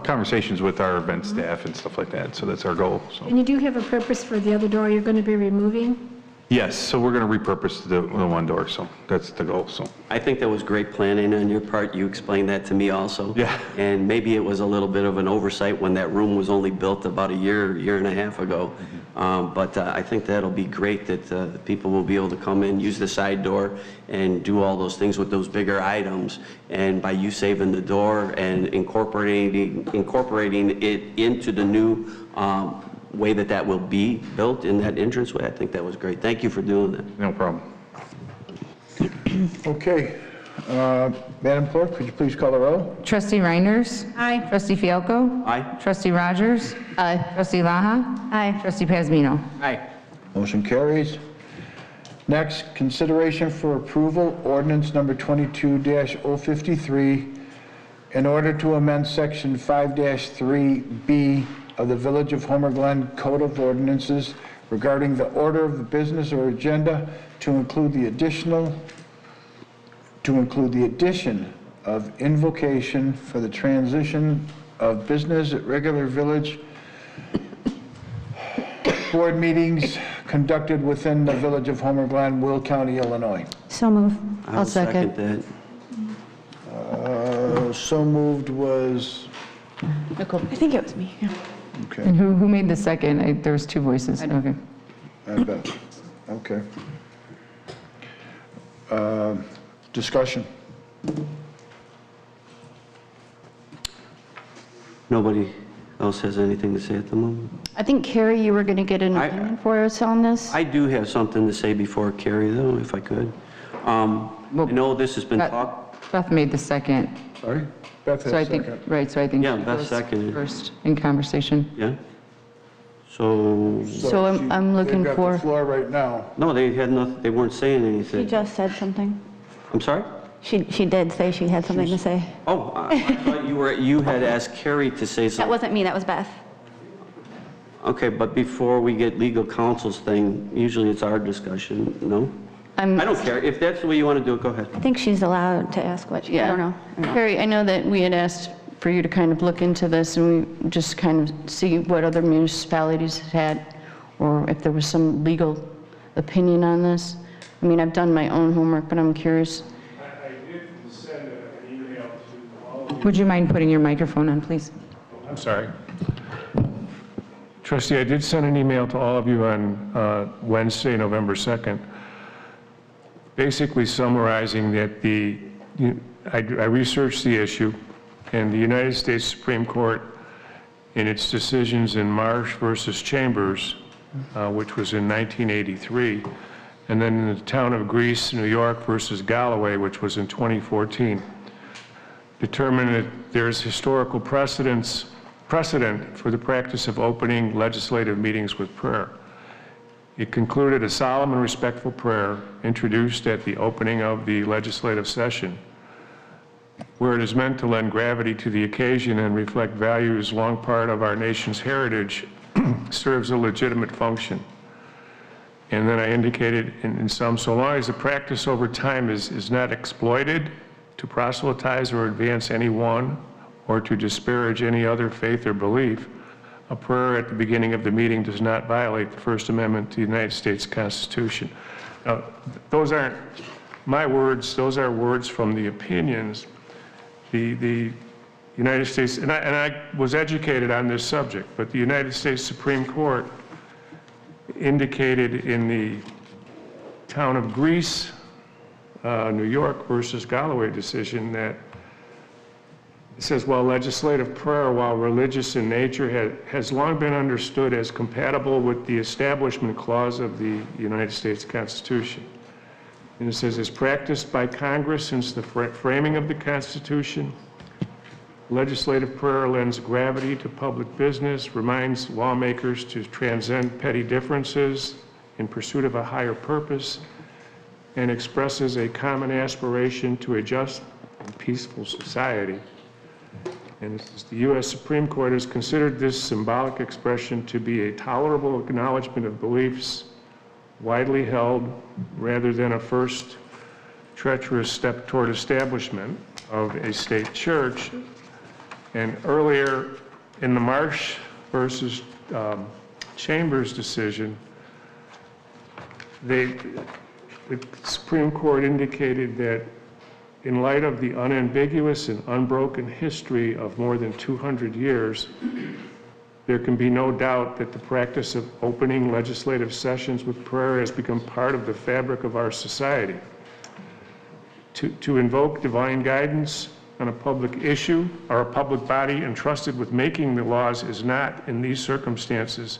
conversations with our event staff and stuff like that. So that's our goal. So. And you do have a purpose for the other door you're going to be removing? Yes, so we're going to repurpose the one door, so that's the goal. So I think that was great planning on your part. You explained that to me also. Yeah. And maybe it was a little bit of an oversight when that room was only built about a year and a half ago. But I think that'll be great that people will be able to come in, use the side door, and do all those things with those bigger items. And by you saving the door and incorporating it into the new way that will be built in that entranceway, I think that was great. Thank you for doing that. no problem. Okay, Madam Clerk, could you please call the roll? Trustee Reinders? Aye. Trustee Fialko? Aye. Trustee Rogers? Aye. Trustee Laha? Aye. Trustee Piazamino? Aye. Motion carries. Next, consideration for approval, ordinance number 22-053, in order to amend section 5-3B of the Village of Homer Glen Code of Ordinances regarding the order of the business or agenda to include the addition of invocation for the transition of business at regular village board meetings conducted within the Village of Homer Glen, Will County, Illinois. So move. I'll second that. So moved was, Nicole. I think it was me. Yeah. okay, And who made the second? There was two voices. Okay. I bet, okay. Discussion. Nobody else has anything to say at the moment? I think, Carrie, you were going to get an opinion for us on this? I do have something to say before Carrie, though, if I could. I know this has been talked. Beth made the second. Sorry? Beth has So I think, second. right, so I think Yeah, she Beth goes seconded. first in conversation. Yeah? So, So I'm looking They've got for, the floor right now. no, they had nothing, they weren't saying She anything. just said something. I'm sorry? She did say she had something to say. Oh, I thought you had asked Carrie to say That something. wasn't me, that was Beth. Okay, but before we get legal counsel's thing, usually it's our discussion, no? I don't care. If that's the way you want to do it, go ahead. I think she's allowed to ask what she, I don't know. Carrie, I know that we had asked for you to kind of look into this and we just kind of see what other municipalities had, or if there was some legal opinion on this. I mean, I've done my own homework, but I'm curious. I did send an email to all of you. Would you mind putting your microphone on, please? I'm sorry. Trustee, I did send an email to all of you on Wednesday, November 2nd, basically summarizing that I researched the issue, and the United States Supreme Court, in its decisions in Marsh versus Chambers, which was in 1983, and then in the town of Greece, New York versus Galloway, which was in 2014, determined that there's historical precedent for the practice of opening legislative meetings with prayer. It concluded a solemn and respectful prayer introduced at the opening of the legislative session, where it is meant to lend gravity to the occasion and reflect values long part of our nation's heritage, serves a legitimate function. And then I indicated in some, so long as the practice over time is not exploited to proselytize or advance any one or to disparage any other faith or belief, a prayer at the beginning of the meeting does not violate the First Amendment to the United States Constitution. Now, those aren't my words, those are words from the opinions. The United States, and I was educated on this subject, but the United States Supreme Court indicated in the town of Greece, New York versus Galloway decision that it says, while legislative prayer, while religious in nature, has long been understood as compatible with the Establishment Clause of the United States Constitution. And it says, as practiced by Congress since the framing of the Constitution, legislative prayer lends gravity to public business, reminds lawmakers to transcend petty differences in pursuit of a higher purpose, and expresses a common aspiration to a just and peaceful society. And the U.S. Supreme Court has considered this symbolic expression to be a tolerable acknowledgement of beliefs widely held rather than a first treacherous step toward establishment of a state church. And earlier in the Marsh versus Chambers decision, the Supreme Court indicated that in light of the unambiguous and unbroken history of more than 200 years, there can be no doubt that the practice of opening legislative sessions with prayer has become part of the fabric of our society. To invoke divine guidance on a public issue or a public body entrusted with making the laws is not, in these circumstances,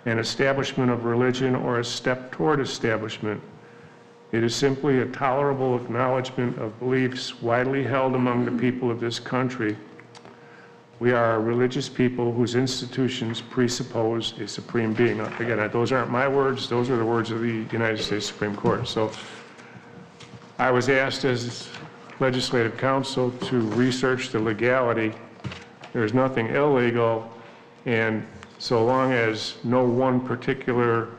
an establishment of religion or a step toward establishment. It is simply a tolerable acknowledgement of beliefs widely held among the people of this country. We are a religious people whose institutions presuppose a supreme being. Again, those aren't my words, those are the words of the United States Supreme Court. So I was asked as legislative counsel to research the legality. There's nothing illegal, and so long as no one particular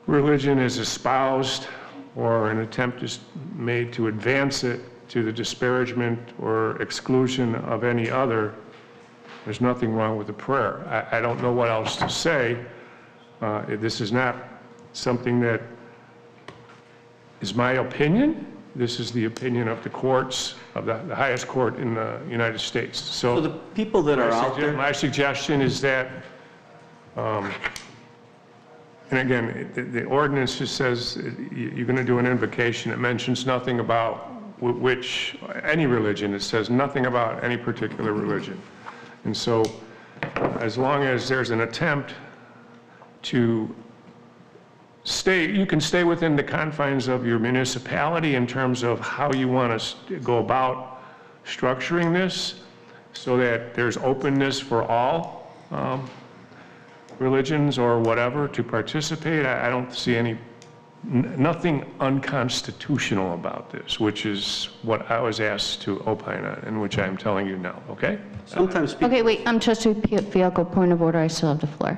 religion is espoused or an attempt is made to advance it to the disparagement or exclusion of any other, there's nothing wrong with the prayer. I don't know what else to say. This is not something that is my opinion. this is the opinion of the courts, of the highest court in the United States. So the people that are out there, my suggestion is that, and again, the ordinance just says you're going to do an invocation. It mentions nothing about any religion. It says nothing about any particular religion. And so as long as there's an attempt to you can stay within the confines of your municipality in terms of how you want to go about structuring this so that there's openness for all religions or whatever to participate. I don't see nothing unconstitutional about this, which is what I was asked to opine on and which I'm telling you now, okay? sometimes people... Okay, wait, I'm Trustee Fialko, point of order, I still have the floor.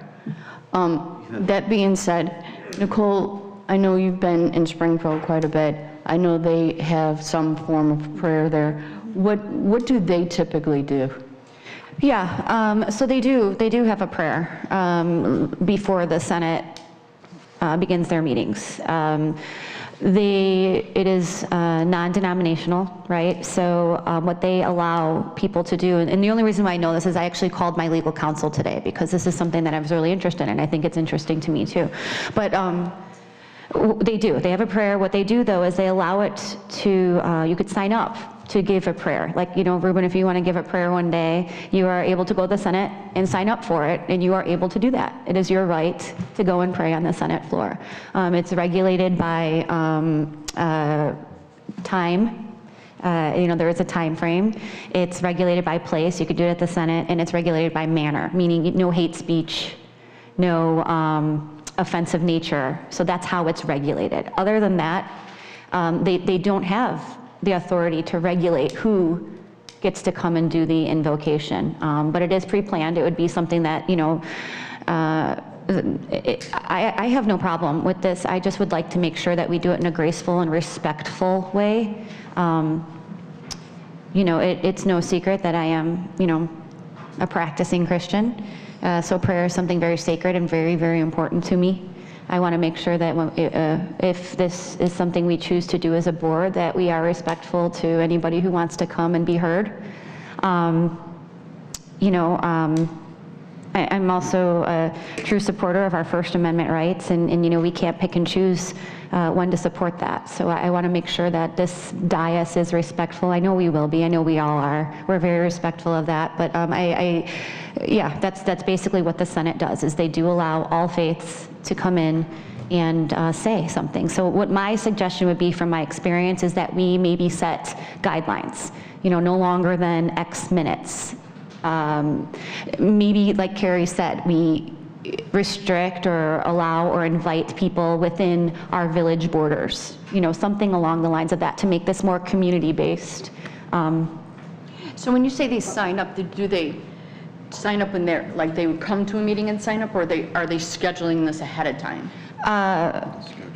That being said, Nicole, I know you've been in Springfield quite a bit. I know they have some form of prayer there. What do they typically do? Yeah, so they do have a prayer before the Senate begins their meetings. It is non-denominational, right? So what they allow people to do, and the only reason why I know this is I actually called my legal counsel today because this is something that I was really interested in. I think it's interesting to me too. But they have a prayer. What they do though is they allow it to, you could sign up to give a prayer. Like, Ruben, if you want to give a prayer one day, you are able to go to the Senate and sign up for it, and you are able to do that. It is your right to go and pray on the Senate floor. It's regulated by time. There is a time frame. It's regulated by place. You could do it at the Senate, and it's regulated by manner, meaning no hate speech, no offensive nature. So that's how it's regulated. Other than that, they don't have the authority to regulate who gets to come and do the invocation. But it is pre-planned. It would be something that, I have no problem with this. I just would like to make sure that we do it in a graceful and respectful way. It's no secret that I am, a practicing Christian. So prayer is something very sacred and very, very important to me. I want to make sure that if this is something we choose to do as a board, that we are respectful to anybody who wants to come and be heard. I'm also a true supporter of our First Amendment rights, and we can't pick and choose when to support that. So I want to make sure that this dais is respectful. I know we will be. I know we all are. We're very respectful of that. But that's basically what the Senate does, is they do allow all faiths to come in and say something. So what my suggestion would be from my experience is that we maybe set guidelines, no longer than X minutes. Maybe, like Carrie said, we restrict or allow or invite people within our village borders, something along the lines of that to make this more community-based. So when you say they sign up, do they sign up when they would come to a meeting and sign up, or are they scheduling this ahead of time?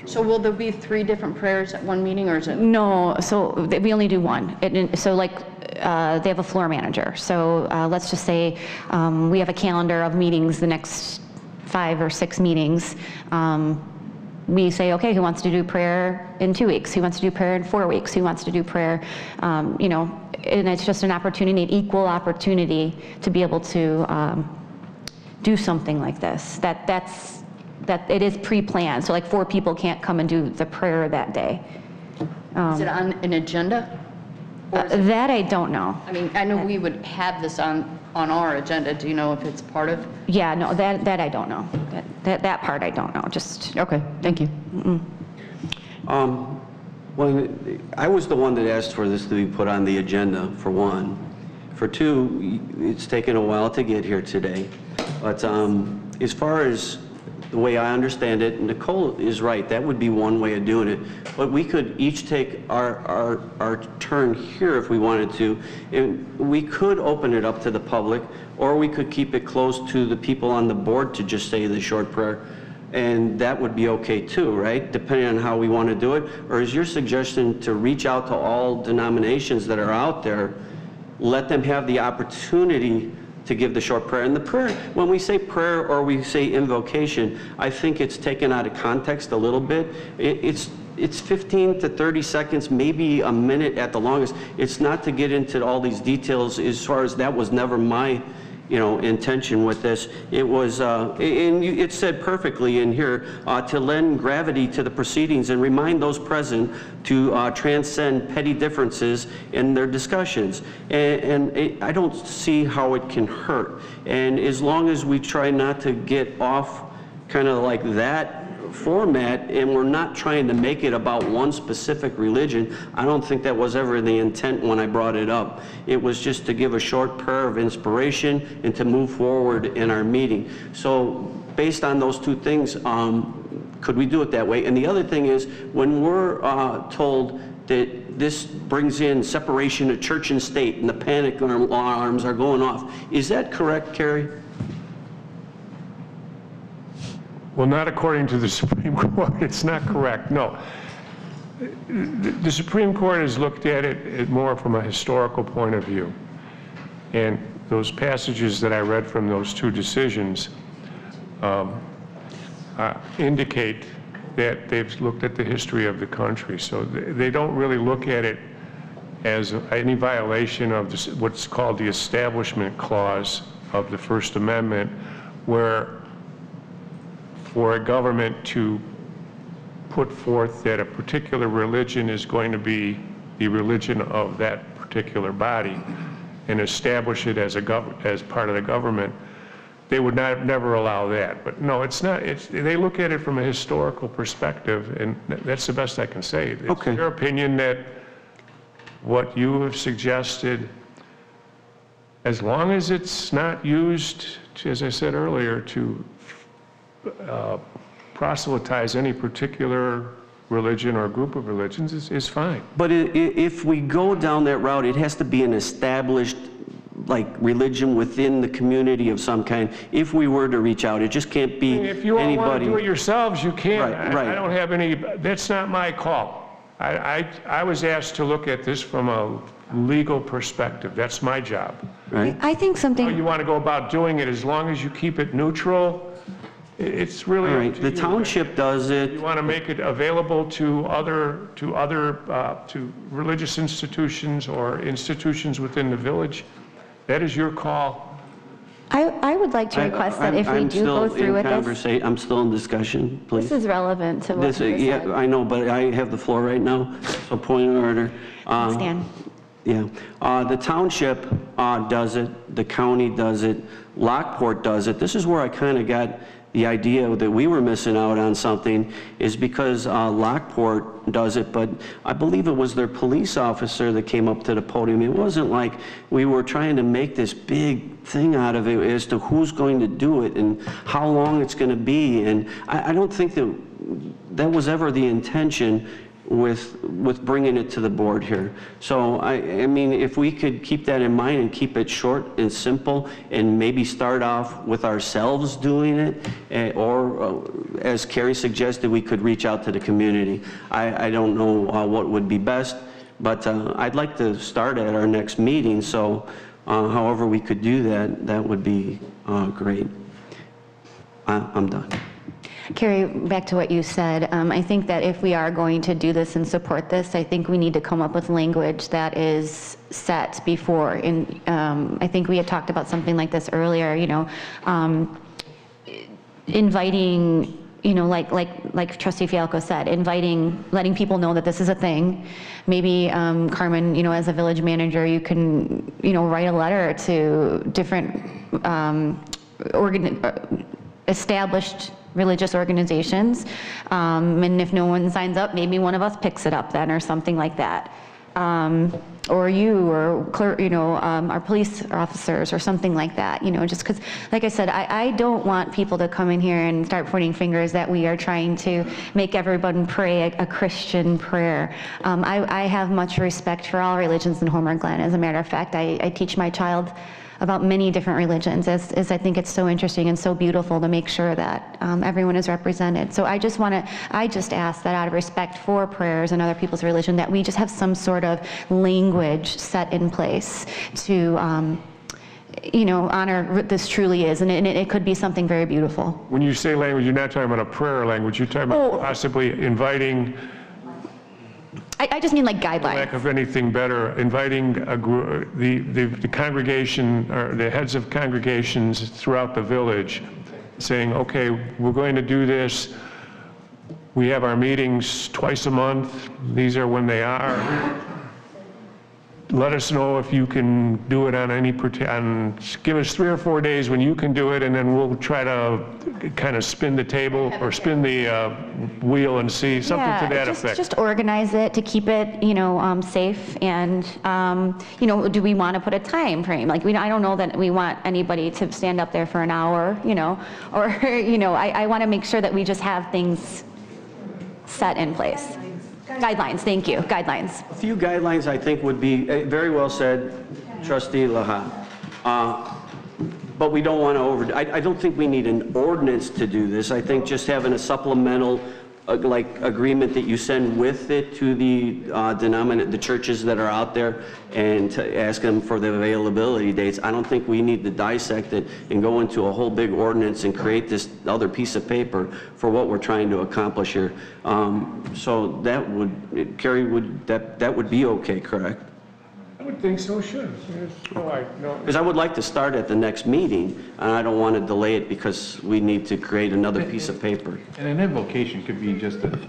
So will there be 3 different prayers at one meeting, or is it? No, so we only do one. So they have a floor manager. So let's just say we have a calendar of meetings, the next 5 or 6 meetings. We say, okay, who wants to do prayer in 2 weeks? Who wants to do prayer in 4 weeks? Who wants to do prayer, and it's just an opportunity, an equal opportunity to be able to do something like this. That it is pre-planned, so like 4 people can't come and do the prayer that day. Is it on an agenda? That I don't know. I mean, I know we would have this on our agenda. Do you know if it's part of? Yeah, no, that I don't know. That part I don't know, just. Okay, thank you. Well, I was the one that asked for this to be put on the agenda, for one. For two, it's taken a while to get here today. But as far as the way I understand it, Nicole is right, that would be one way of doing it. But we could each take our turn here if we wanted to, and we could open it up to the public, or we could keep it close to the people on the board to just say the short prayer. And that would be okay too, right? Depending on how we want to do it. Or is your suggestion to reach out to all denominations that are out there, let them have the opportunity to give the short prayer? And the prayer, when we say prayer or we say invocation, I think it's taken out of context a little bit. It's it's 15 to 30 seconds, maybe a minute at the longest. It's not to get into all these details as far as that was never my, intention with this. It was, it said perfectly in here, to lend gravity to the proceedings and remind those present to transcend petty differences in their discussions. I don't see how it can hurt. And as long as we try not to get off kind of like that format, and we're not trying to make it about one specific religion. I don't think that was ever the intent when I brought it up. It was just to give a short prayer of inspiration and to move forward in our meeting. So based on those two things, could we do it that way? And the other thing is, when we're told that this brings in separation of church and state and the panic alarms are going off, is that correct, Carrie? Well, not according to the Supreme Court. It's not correct, no. The Supreme Court has looked at it more from a historical point of view. And those passages that I read from those two decisions indicate that they've looked at the history of the country. So they don't really look at it as any violation of what's called the Establishment Clause of the First Amendment, where for a government to put forth that a particular religion is going to be the religion of that particular body and establish it as part of the government, they would never allow that. But no, it's not. They look at it from a historical perspective, and that's the best I can say. It's their opinion that what you have suggested, as long as it's not used, as I said earlier, to proselytize any particular religion or group of religions, is fine. But if we go down that route, it has to be an established religion within the community of some kind. If we were to reach out, it just can't be anybody. If you all want to do it yourselves, you can. Right. I don't have any, that's not my call. I was asked to look at this from a legal perspective. That's my job. Right. I think something... How you want to go about doing it, as long as you keep it neutral, it's really all up right. to The you. township does it. You want to make it available to religious institutions or institutions within the village. That is your call. I would like to request that if we do go through with this... I'm still in discussion, please. This is relevant to what you said. Yeah, I know, but I have the floor right now, so point of order. Stan. Yeah. The township does it. The county does it. Lockport does it. This is where I kind of got the idea that we were missing out on something, is because Lockport does it, but I believe it was their police officer that came up to the podium. It wasn't like we were trying to make this big thing out of it as to who's going to do it and how long it's going to be. And I don't think that was ever the intention with bringing it to the board here. So I mean, if we could keep that in mind and keep it short and simple, and maybe start off with ourselves doing it, or as Carrie suggested, we could reach out to the community. I don't know what would be best, but I'd like to start at our next meeting. So however we could do that, that would be great. I'm done. Carrie, back to what you said, I think that if we are going to do this and support this, I think we need to come up with language that is set before. And I think we had talked about something like this earlier, inviting, like Trustee Fialco said, letting people know that this is a thing. Maybe Carmen, as a village manager, you can, write a letter to different established religious organizations, and if no one signs up, maybe one of us picks it up then, or something like that, or you, or our police officers, or something like that. Just because, like I said, I don't want people to come in here and start pointing fingers that we are trying to make everyone pray a Christian prayer. I have much respect for all religions in Homer Glen. As a matter of fact, I teach my child about many different religions, as I think it's so interesting and so beautiful to make sure that everyone is represented. So I just ask that out of respect for prayers and other people's religion, that we just have some sort of language set in place to honor what this truly is, and it could be something very beautiful. When you say language, you're not talking about a prayer language, you're talking about possibly inviting I just mean like guidelines. lack of anything better, inviting the congregation, or the heads of congregations throughout the village, saying, okay, we're going to do this. We have our meetings twice a month. These are when they are. Let us know if you can do it on give us 3 or 4 days when you can do it, and then we'll try to kind of spin the table or spin the wheel and see something to that effect. Just organize it to keep it, safe, and, do we want to put a time frame? Like, I don't know that we want anybody to stand up there for an hour, or, I want to make sure that we just have things set in place. Guidelines, thank you, guidelines. A few guidelines I think would be, very well said, Trustee Laha. But we don't want to I don't think we need an ordinance to do this. I think just having a supplemental agreement that you send with it to the churches that are out there, and to ask them for the availability dates. I don't think we need to dissect it and go into a whole big ordinance and create this other piece of paper for what we're trying to accomplish here. So that would, Carrie, that would be okay, correct? I would think so, sure. Because I would like to start at the next meeting, and I don't want to delay it because we need to create another piece of paper. And an invocation could be just a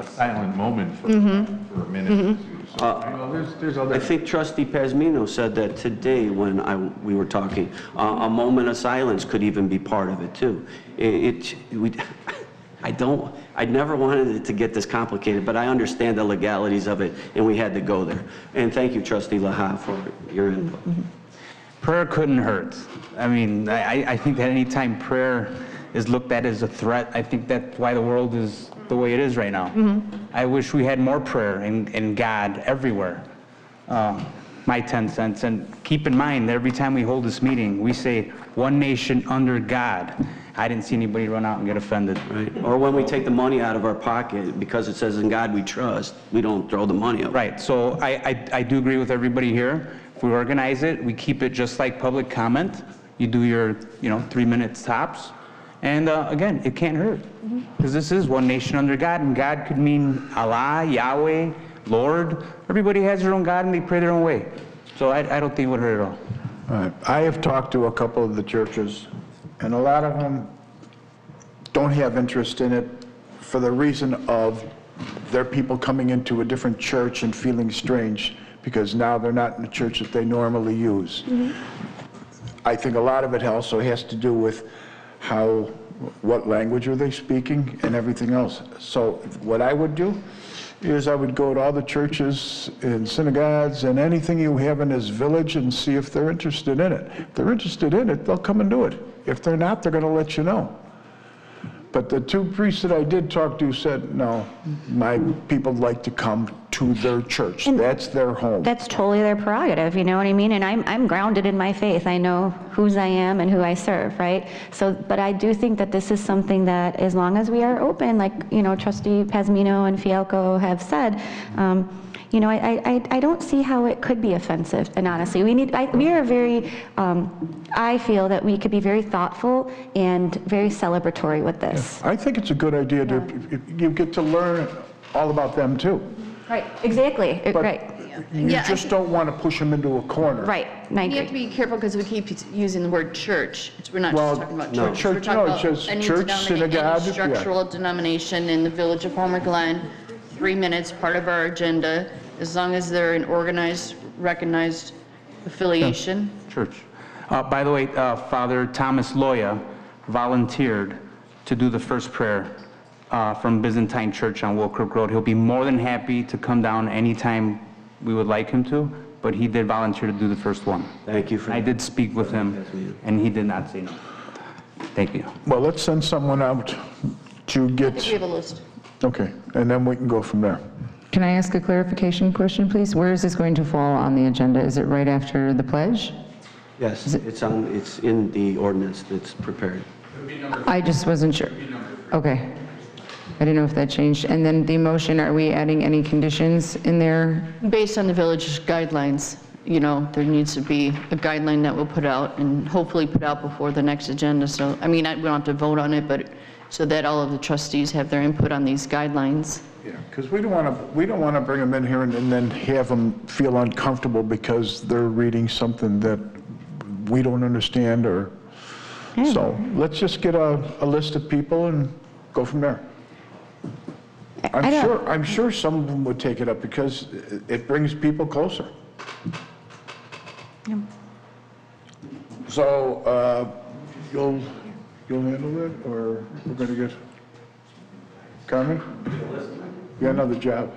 silent moment for a minute. So, there's other. I think Trustee Pazmino said that today when we were talking. A moment of silence could even be part of it too. I never wanted it to get this complicated, but I understand the legalities of it, and we had to go there. And thank you, Trustee Laha, for your input. Prayer couldn't hurt. I mean, I think that any time prayer is looked at as a threat, I think that's why the world is the way it is right now. I wish we had more prayer and God everywhere. My 10 cents. And keep in mind that every time we hold this meeting, we say, one nation under God. I didn't see anybody run out and get offended. Right. Or when we take the money out of our pocket, because it says in God we trust, we don't throw the money out. Right. So I do agree with everybody here. If we organize it, we keep it just like public comment. You do your 3 minutes tops. And again, it can't hurt. Because this is one nation under God, and God could mean Allah, Yahweh, Lord. Everybody has their own God, and they pray their own way. So I don't think it would hurt at all. All right. I have talked to a couple of the churches, and a lot of them don't have interest in it for the reason of their people coming into a different church and feeling strange because now they're not in the church that they normally use. I think a lot of it also has to do with what language are they speaking and everything else. So what I would do is I would go to all the churches and synagogues and anything you have in this village and see if they're interested in it. If they're interested in it, they'll come and do it. If they're not, they're going to let you know. But the 2 priests that I did talk to said, no, my people like to come to their church. That's their home. That's totally their prerogative, you know what I mean? And I'm grounded in my faith. I know whose I am and who I serve, right? So, but I do think that this is something that, as long as we are open, like, Trustee Pazmino and Fialco have said, I don't see how it could be offensive. And honestly, I feel that we could be very thoughtful and very celebratory with this. I think it's a good idea you get to learn all about them too. Right, exactly, right. You just don't want to push them into a corner. Right, and I agree. You have to be careful because we keep using the word church. We're not just talking about no. church. Church, We're talking about it's just any church, synagogue. any structural denomination in the village of Homer Glen. 3 minutes, part of our agenda, as long as they're an organized, recognized affiliation. Church. By the way, Father Thomas Loya volunteered to do the first prayer from Byzantine Church on Wilkirk Road. He'll be more than happy to come down anytime we would like him to, but he did volunteer to do the first one. Thank you for I did speak with him, and he did not say no. Thank you. Well, let's send someone out to get... We have a list. Okay, and then we can go from there. Can I ask a clarification question, please? Where is this going to fall on the agenda? Is it right after the pledge? Yes, it's in the ordinance that's prepared. I just wasn't sure. Okay. I didn't know if that changed. And then the motion, are we adding any conditions in there? Based on the village's guidelines, there needs to be a guideline that we'll put out and hopefully put out before the next agenda. So, we don't have to vote on it, but so that all of the trustees have their input on these guidelines. Yeah, because we don't want to bring them in here and then have them feel uncomfortable because they're reading something that we don't understand or, so let's just get a list of people and go from there. I'm sure some of them would take it up because it brings people closer. Yeah. So, you'll handle it, or we're gonna get, Carmen? You got another job.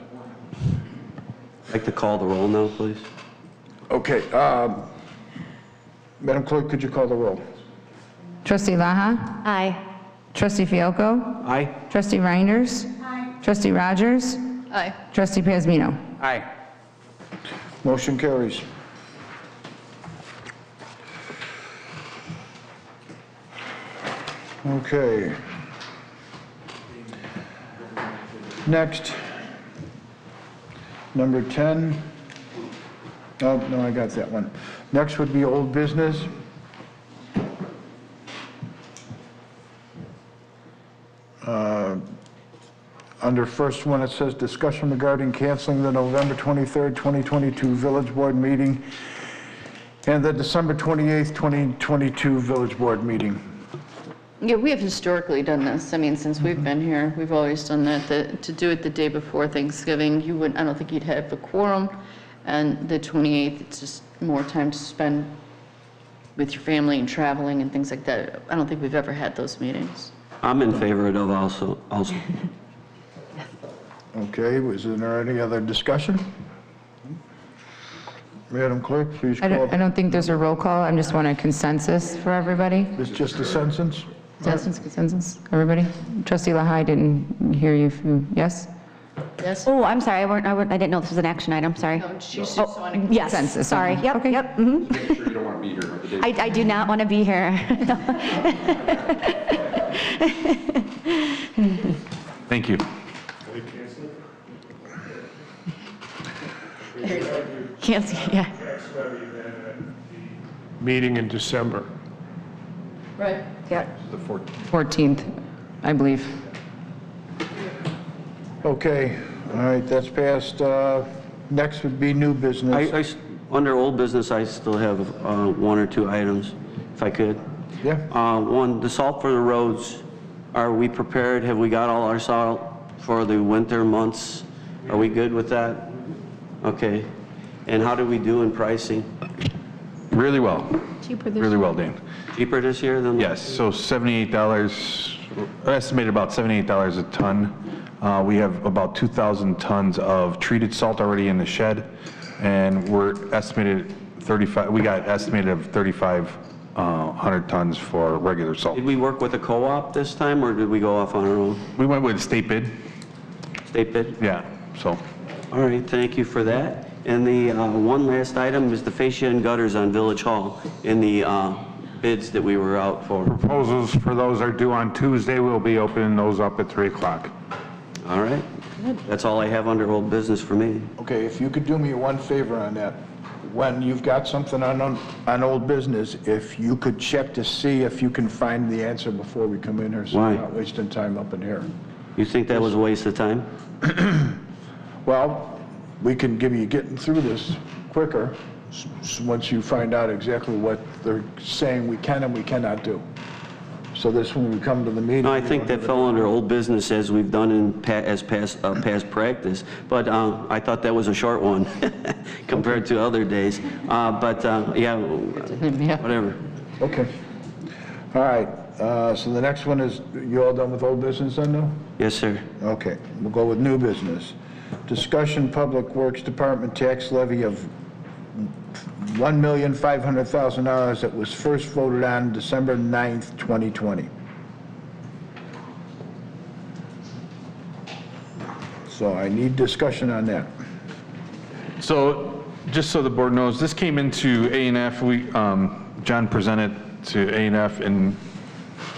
I'd like to call the roll now, please. Okay, Madam Clerk, could you call the roll? Trustee Laha? Aye. Trustee Fialko? Aye. Trustee Reinders? Aye. Trustee Rogers? Aye. Trustee Pasmino? Aye. Motion carries. Okay. Next, number 10. Oh, no, I got that one. Next would be old business. Under first one, it says discussion regarding canceling the November 23rd, 2022 Village Board meeting and the December 28th, 2022 Village Board meeting. Yeah, we have historically done this. I mean, since we've been here, we've always done that. To do it the day before Thanksgiving, I don't think you'd have a quorum. And the 28th, it's just more time to spend with your family and traveling and things like that. I don't think we've ever had those meetings. I'm in favor of also. Okay, was there any other discussion? Madam Clerk, please I call. don't think there's a roll call. I just want a consensus for everybody. It's just a sentence? Consensus, everybody? Trustee Laha, I didn't hear you. Yes? Yes? Oh, I'm sorry, I didn't know this was an action item, sorry. No, she's just wanting. Yes, Consensus, sorry, okay. yep, Okay. yep. Mhm. Make sure you don't want to be here on the day. I do not want to be here. Thank you. Can't see, yeah. Meeting in December. Right. Yeah. The 14th. 14th, I believe. Okay, all right, that's passed. Next would be new business. Under old business, I still have one or two items, if I could. Yeah. One, the salt for the roads. Are we prepared? Have we got all our salt for the winter months? Are we good with that? Okay. And how do we do in pricing? Really well. Cheaper this Really well, Dan. Cheaper this year than? Yes, so $78, estimated about $78 a ton. We have about 2,000 tons of treated salt already in the shed, and we're estimated 35, we got estimated of 3,500 tons for regular salt. Did we work with a co-op this time, or did we go off on our own? We went with state bid. State bid? Yeah, so. All right, thank you for that. And the one last item is the fascia and gutters on Village Hall in the bids that we were out for. Proposals for those are due on Tuesday. We'll be opening those up at 3 o'clock. All right. That's all I have under old business for me. Okay, if you could do me one favor on that. When you've got something on old business, if you could check to see if you can find the answer before we come in here, so we're not wasting time up in here. You think that was a waste of time? Well, we can give you getting through this quicker once you find out exactly what they're saying we can and we cannot do. So this, when we come to the meeting. No, I think that fell under old business as we've done in past practice, but I thought that was a short one compared to other days. Yeah, whatever. Okay. All right, so the next one is, you all done with old business then, no? Yes, sir. Okay, we'll go with new business. Discussion Public Works Department tax levy of $1,500,000 that was first voted on December 9th, 2020. So I need discussion on that. So, just so the board knows, this came into A&F. John presented to A&F, and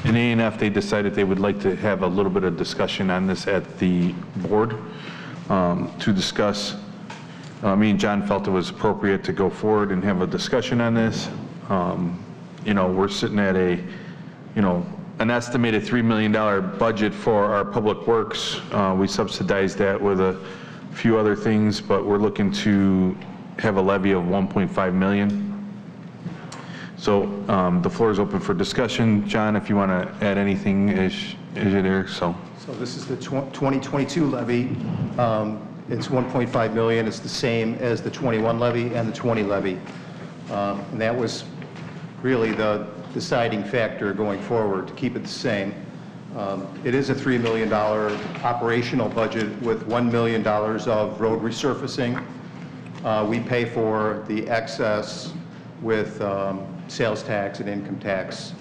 in A&F, they decided they would like to have a little bit of discussion on this at the board to discuss. Me and John felt it was appropriate to go forward and have a discussion on this. We're sitting at a, an estimated $3 million budget for our public works. We subsidize that with a few other things, but we're looking to have a levy of 1.5 million. So the floor is open for discussion. John, if you want to add anything as you're there, so. So this is the 2022 levy. It's 1.5 million. It's the same as the 21 levy and the 20 levy. And that was really the deciding factor going forward to keep it the same. It is a $3 million operational budget with $1 million of road resurfacing. We pay for the excess with sales tax and income tax,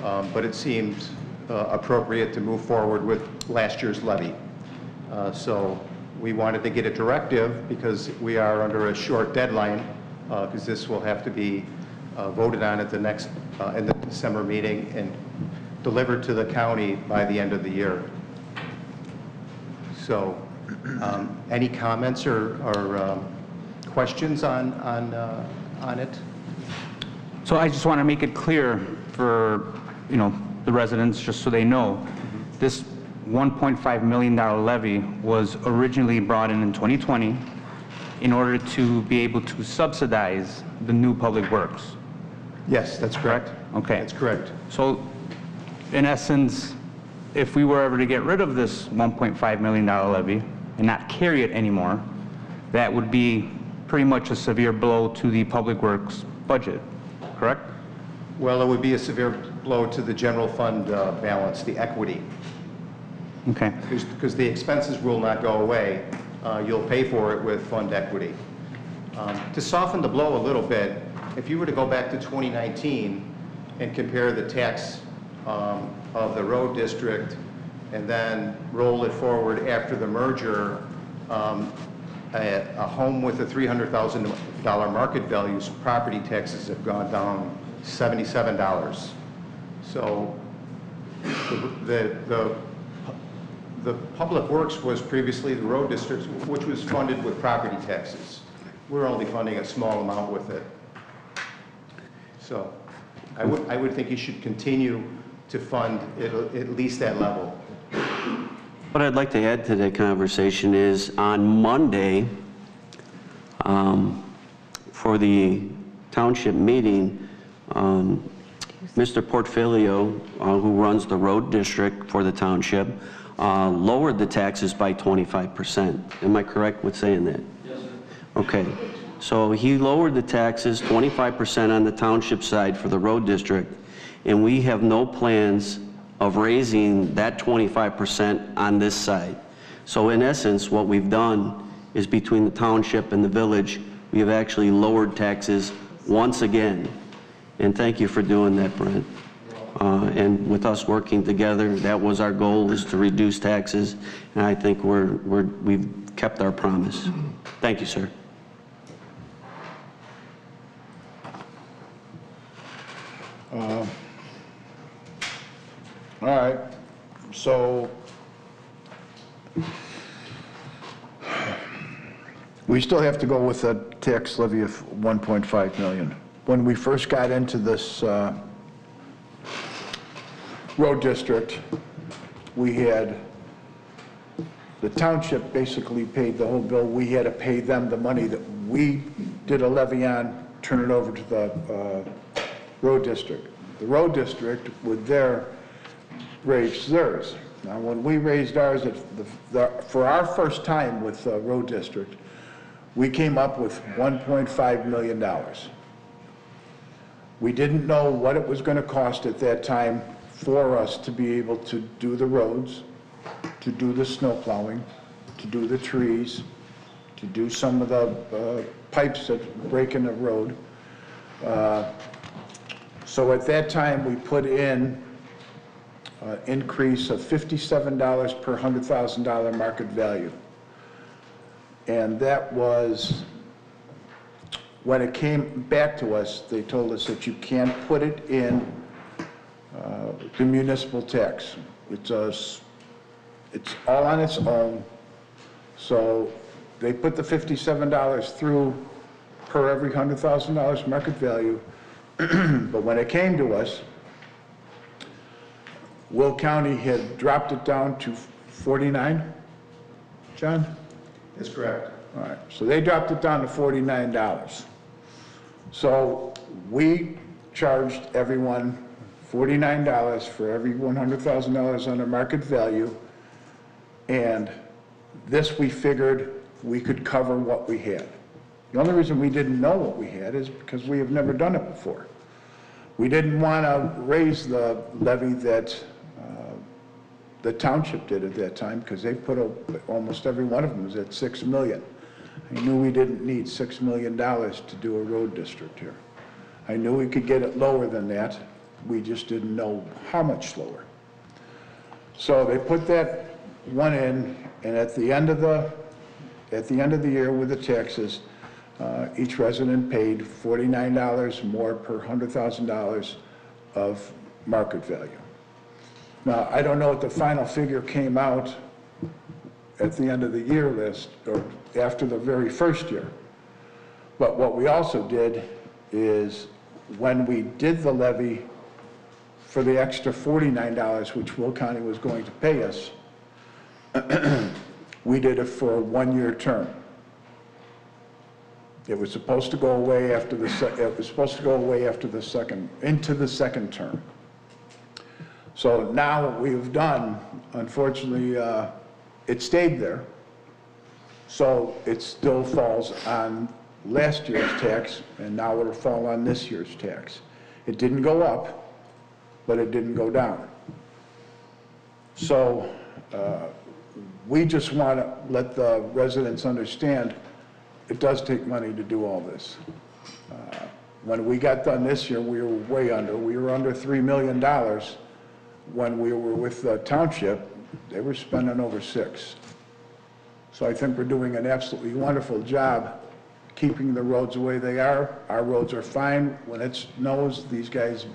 but it seemed appropriate to move forward with last year's levy. So we wanted to get a directive because we are under a short deadline because this will have to be voted on at the next in the December meeting and delivered to the county by the end of the year. So any comments or questions on it? So I just want to make it clear for, the residents, just so they know, this $1.5 million levy was originally brought in 2020 in order to be able to subsidize the new public works. Yes, that's correct. Okay. That's correct. So in essence, if we were ever to get rid of this $1.5 million levy and not carry it anymore, that would be pretty much a severe blow to the public works budget, correct? Well, it would be a severe blow to the general fund balance, the equity. Okay. Because the expenses will not go away. You'll pay for it with fund equity. To soften the blow a little bit, if you were to go back to 2019 and compare the tax of the road district and then roll it forward after the merger, a home with a $300,000 market value, property taxes have gone down $77. So the public works was previously the road district, which was funded with property taxes. We're only funding a small amount with it. So I would think you should continue to fund it at least that level. What I'd like to add to that conversation is on Monday, for the township meeting, Mr. Portfolio, who runs the road district for the township, lowered the taxes by 25%. Am I correct with saying that? Yes, sir. Okay. So he lowered the taxes 25% on the township side for the road district, and we have no plans of raising that 25% on this side. So in essence, what we've done is between the township and the village, we have actually lowered taxes once again. And thank you for doing that, Brent. And with us working together, that was our goal, is to reduce taxes. And I think we've kept our promise. Thank you, sir. All right, so we still have to go with a tax levy of 1.5 million. When we first got into this road district, we had, the township basically paid the whole bill. We had to pay them the money that we did a levy on, turn it over to the road district. The road district would raise theirs. Now, when we raised ours, for our first time with the road district, we came up with $1.5 million. We didn't know what it was going to cost at that time for us to be able to do the roads, to do the snow plowing, to do the trees, to do some of the pipes that break in the road. So at that time, we put in an increase of $57 per $100,000 market value. And that was, when it came back to us, they told us that you can't put it in the municipal tax. It's all on its own. So they put the $57 through per every $100,000 market value. But when it came to us, Will County had dropped it down to 49, John? That's correct. All right, so they dropped it down to $49. So we charged everyone $49 for every $100,000 under market value, and this we figured we could cover what we had. The only reason we didn't know what we had is because we have never done it before. We didn't want to raise the levy that the township did at that time, because they put almost every one of them was at $6 million. I knew we didn't need $6 million to do a road district here. I knew we could get it lower than that. We just didn't know how much lower. So they put that one in, and at the end of the year with the taxes, each resident paid $49 more per $100,000 of market value. Now, I don't know what the final figure came out at the end of the year list, or after the very first year. But what we also did is, when we did the levy for the extra $49, which Will County was going to pay us, we did it for a one-year term. It was supposed to go away after the into the second term. So now what we've done, unfortunately, it stayed there. So it still falls on last year's tax, and now it'll fall on this year's tax. It didn't go up, but it didn't go down. So we just want to let the residents understand it does take money to do all this. When we got done this year, we were way under. We were under $3 million. When we were with the township, they were spending over $6 million. So I think we're doing an absolutely wonderful job keeping the roads the way they are. Our roads are fine. When it snows, these guys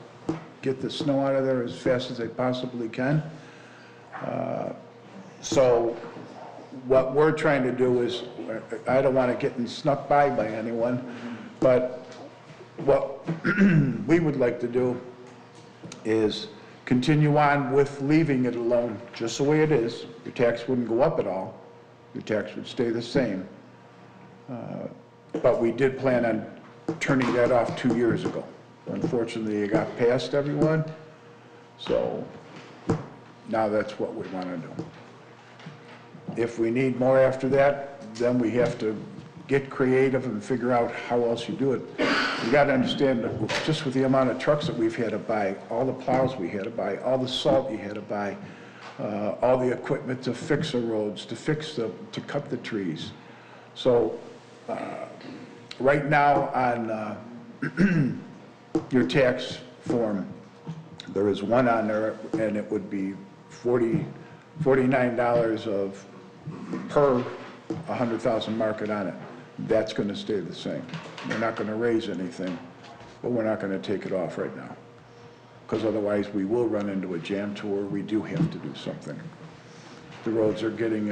get the snow out of there as fast as they possibly can. So what we're trying to do is, I don't want to get snuck by anyone, but what we would like to do is continue on with leaving it alone just the way it is. Your tax wouldn't go up at all. Your tax would stay the same. But we did plan on turning that off 2 years ago. Unfortunately, it got past everyone, so now that's what we want to do. If we need more after that, then we have to get creative and figure out how else you do it. You got to understand that just with the amount of trucks that we've had to buy, all the plows we had to buy, all the salt you had to buy, all the equipment to fix the roads, to cut the trees. So right now on your tax form, there is one on there, and it would be $49 of per 100,000 market on it. That's going to stay the same. We're not going to raise anything, but we're not going to take it off right now, because otherwise we will run into a jam to where we do have to do something. The roads are getting,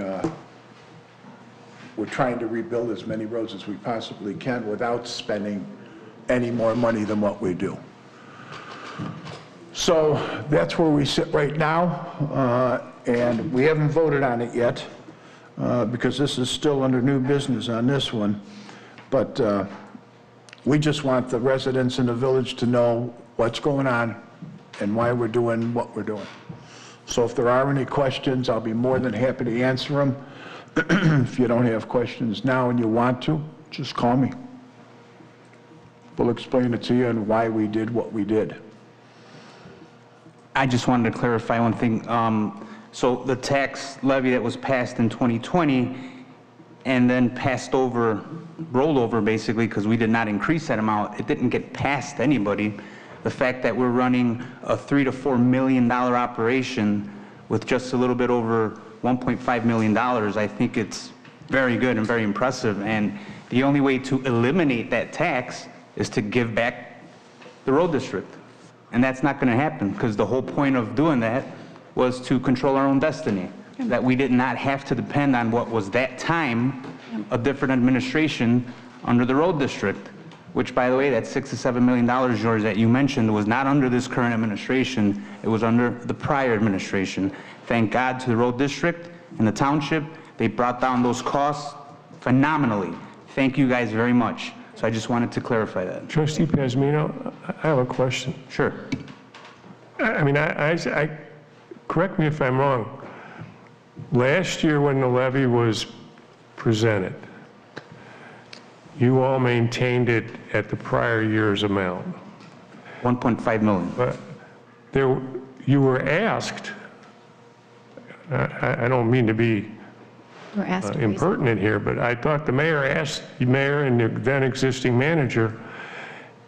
we're trying to rebuild as many roads as we possibly can without spending any more money than what we do. So that's where we sit right now, and we haven't voted on it yet, because this is still under new business on this one. But we just want the residents in the village to know what's going on and why we're doing what we're doing. So if there are any questions, I'll be more than happy to answer them. If you don't have questions now and you want to, just call me. We'll explain it to you and why we did what we did. I just wanted to clarify one thing. So the tax levy that was passed in 2020 and then rolled over basically, because we did not increase that amount, it didn't get past anybody. The fact that we're running a $3 to $4 million operation with just a little bit over $1.5 million, I think it's very good and very impressive. And the only way to eliminate that tax is to give back the road district. And that's not going to happen, because the whole point of doing that was to control our own destiny, that we did not have to depend on what was that time a different administration under the road district. which, by the way, that $6 to $7 million, George, that you mentioned was not under this current administration. It was under the prior administration. Thank God to the road district and the township. They brought down those costs phenomenally. Thank you guys very much. So I just wanted to clarify that. Trustee Pasmino, I have a question. Sure. I mean, correct me if I'm wrong. Last year when the levy was presented, you all maintained it at the prior year's amount. 1.5 million. But you were asked, I don't mean to be impertinent here, but I thought the mayor and the then existing manager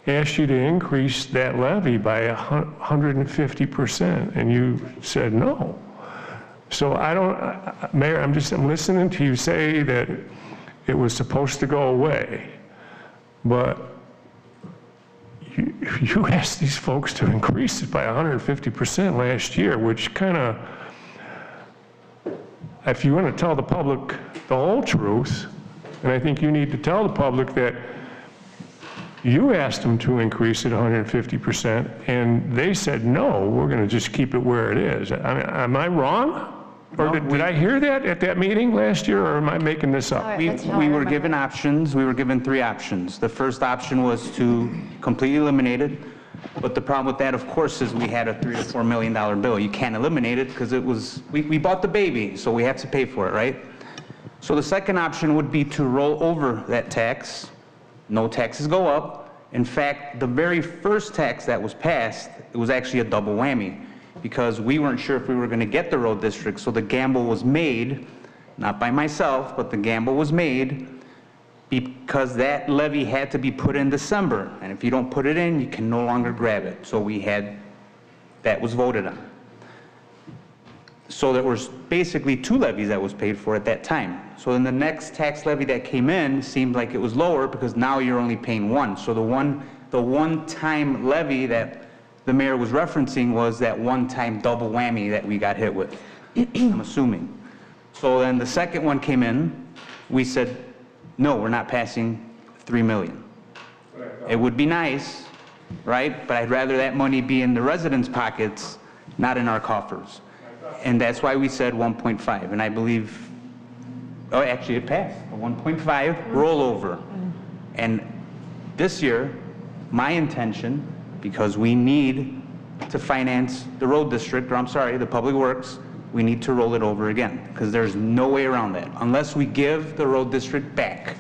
asked you to increase that levy by 150%, and you said no. So Mayor, I'm listening to you say that it was supposed to go away, but you asked these folks to increase it by 150% last year, which kind of, if you want to tell the public the whole truth, and I think you need to tell the public that you asked them to increase it 150%, and they said, no, we're going to just keep it where it is. Am I wrong? Or did I hear that at that meeting last year, or am I making this up? We were given options. We were given 3 options. The first option was to completely eliminate it, but the problem with that, of course, is we had a $3 to $4 million bill. You can't eliminate it because we bought the baby, so we have to pay for it, right? So the second option would be to roll over that tax. No taxes go up. In fact, the very first tax that was passed, it was actually a double whammy, because we weren't sure if we were going to get the road district, so the gamble was made, not by myself, but the gamble was made because that levy had to be put in December, and if you don't put it in, you can no longer grab it. So that was voted on. So there was basically 2 levies that was paid for at that time. So in the next tax levy that came in, seemed like it was lower because now you're only paying 1. So the one-time levy that the mayor was referencing was that one-time double whammy that we got hit with, I'm assuming. So then the second one came in, we said, no, we're not passing $3 million. It would be nice, right? But I'd rather that money be in the residents' pockets, not in our coffers. And that's why we said 1.5, and I believe, oh, actually it passed, a 1.5 rollover. And this year, my intention, because we need to finance the road district, or I'm sorry, the public works, we need to roll it over again, because there's no way around that, unless we give the road district back.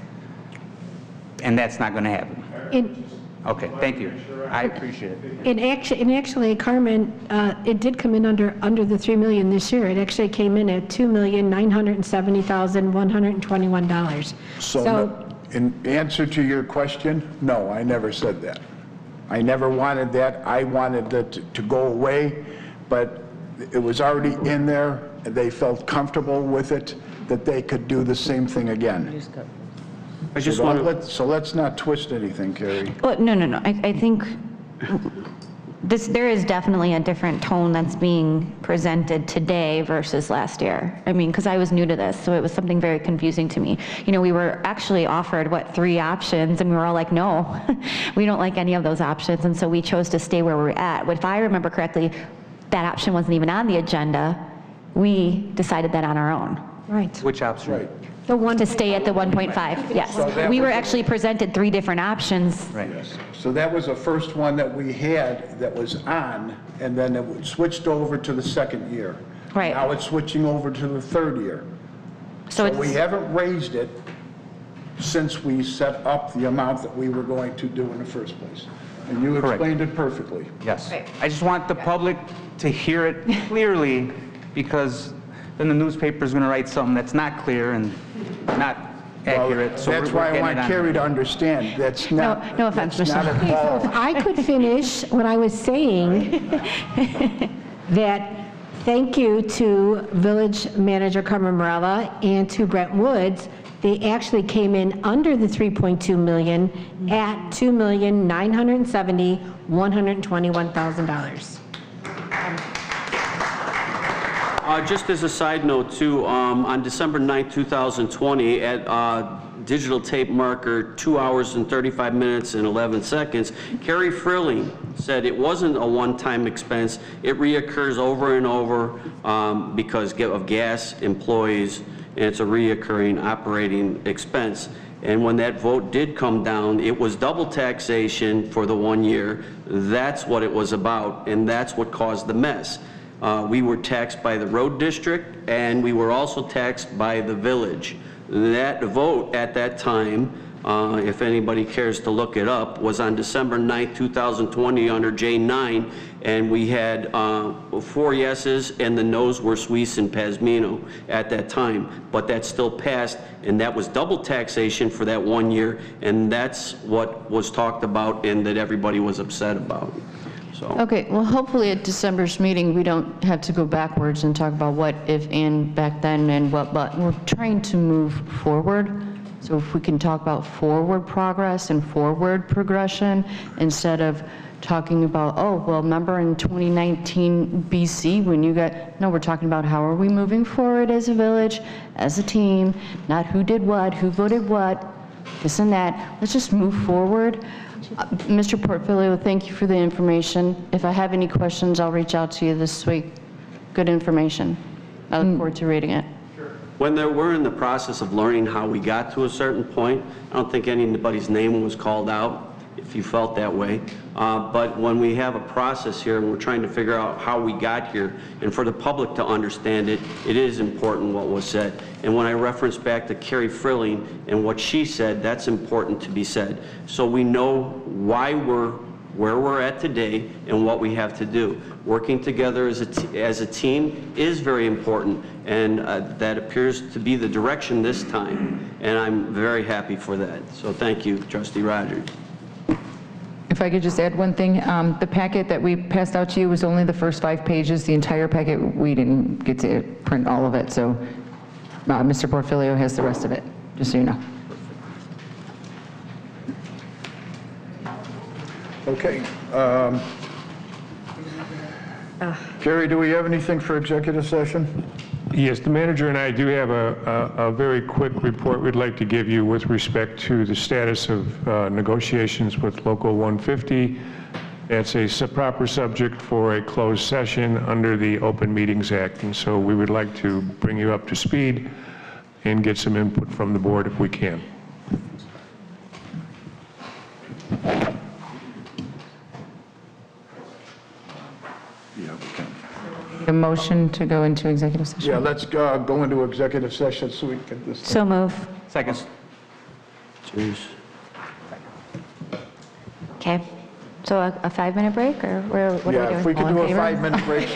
And that's not going to happen. Okay, thank you. I appreciate it. And actually, Carmen, it did come in under the $3 million this year. It actually came in at $2,970,121. So in answer to your question, no, I never said that. I never wanted that. I wanted it to go away, but it was already in there, and they felt comfortable with it, that they could do the same thing again. I just want to... So let's not twist anything, Carrie. Well, no. I think there is definitely a different tone that's being presented today versus last year. I mean, because I was new to this, so it was something very confusing to me. You know, we were actually offered, 3 options, and we were all like, no, we don't like any of those options, and so we chose to stay where we're at. If I remember correctly, that option wasn't even on the agenda. We decided that on our own. Right. Which option? Right. The one to stay at the 1.5, yes. So we were actually presented 3 different options. Right. Yes. So that was the first one that we had that was on, and then it switched over to the second year. Right. Now it's switching over to the third year. So we haven't raised it since we set up the amount that we were going to do in the first place. And you explained it perfectly. Yes. I just want the public to hear it clearly, because then the newspaper is going to write something that's not clear and not accurate. Well, so that's why I want Carrie to understand. That's not. No offense, that's not Mr. at all. If I could finish what I was saying, that thank you to Village Manager Carmen Morella and to Brent Woods. They actually came in under the $3.2 million at $2,970,121,000. Just as a side note too, on December 9th, 2020, at digital tape marker 2 hours and 35 minutes and 11 seconds, Carrie Frilling said it wasn't a one-time expense. It reoccurs over and over because of gas, employees, and it's a reoccurring operating expense. And when that vote did come down, it was double taxation for the 1 year. That's what it was about, and that's what caused the mess. We were taxed by the road district, and we were also taxed by the village. That vote at that time, if anybody cares to look it up, was on December 9th, 2020 under J9, and we had 4 yeses, and the noes were Suisse and Pasmino at that time. But that still passed, and that was double taxation for that 1 year, and that's what was talked about and that everybody was upset about. So. Okay, well, hopefully at December's meeting, we don't have to go backwards and talk about what if and back then and what but. We're trying to move forward. So if we can talk about forward progress and forward progression instead of talking about, oh, well, remember in 2019 BC when you got, no, we're talking about how are we moving forward as a village, as a team, not who did what, who voted what, this and that. Let's just move forward. Mr. Portfolio, thank you for the information. If I have any questions, I'll reach out to you this week. Good information. I look forward to reading it. When we're in the process of learning how we got to a certain point, I don't think anybody's name was called out, if you felt that way. But when we have a process here and we're trying to figure out how we got here, and for the public to understand it, it is important what was said. And when I reference back to Carrie Frilling and what she said, that's important to be said. So we know why we're where we're at today and what we have to do. Working together as a team is very important, and that appears to be the direction this time, and I'm very happy for that. So thank you, Trustee Rogers. If I could just add one thing, the packet that we passed out to you was only the first 5 pages. The entire packet, we didn't get to print all of it, so Mr. Portfolio has the rest of it, just so you know. Okay. Jerry, do we have anything for executive session? Yes, the manager and I do have a very quick report we'd like to give you with respect to the status of negotiations with Local 150. It's a proper subject for a closed session under the Open Meetings Act, and so we would like to bring you up to speed and get some input from the board if we can. A motion to go into executive session? Yeah, let's go into executive session so we can just... So move. Second. Cheers. Okay. So a 5-minute break, or what are we doing? Yeah, if we could All in do a favor? 5-minute break.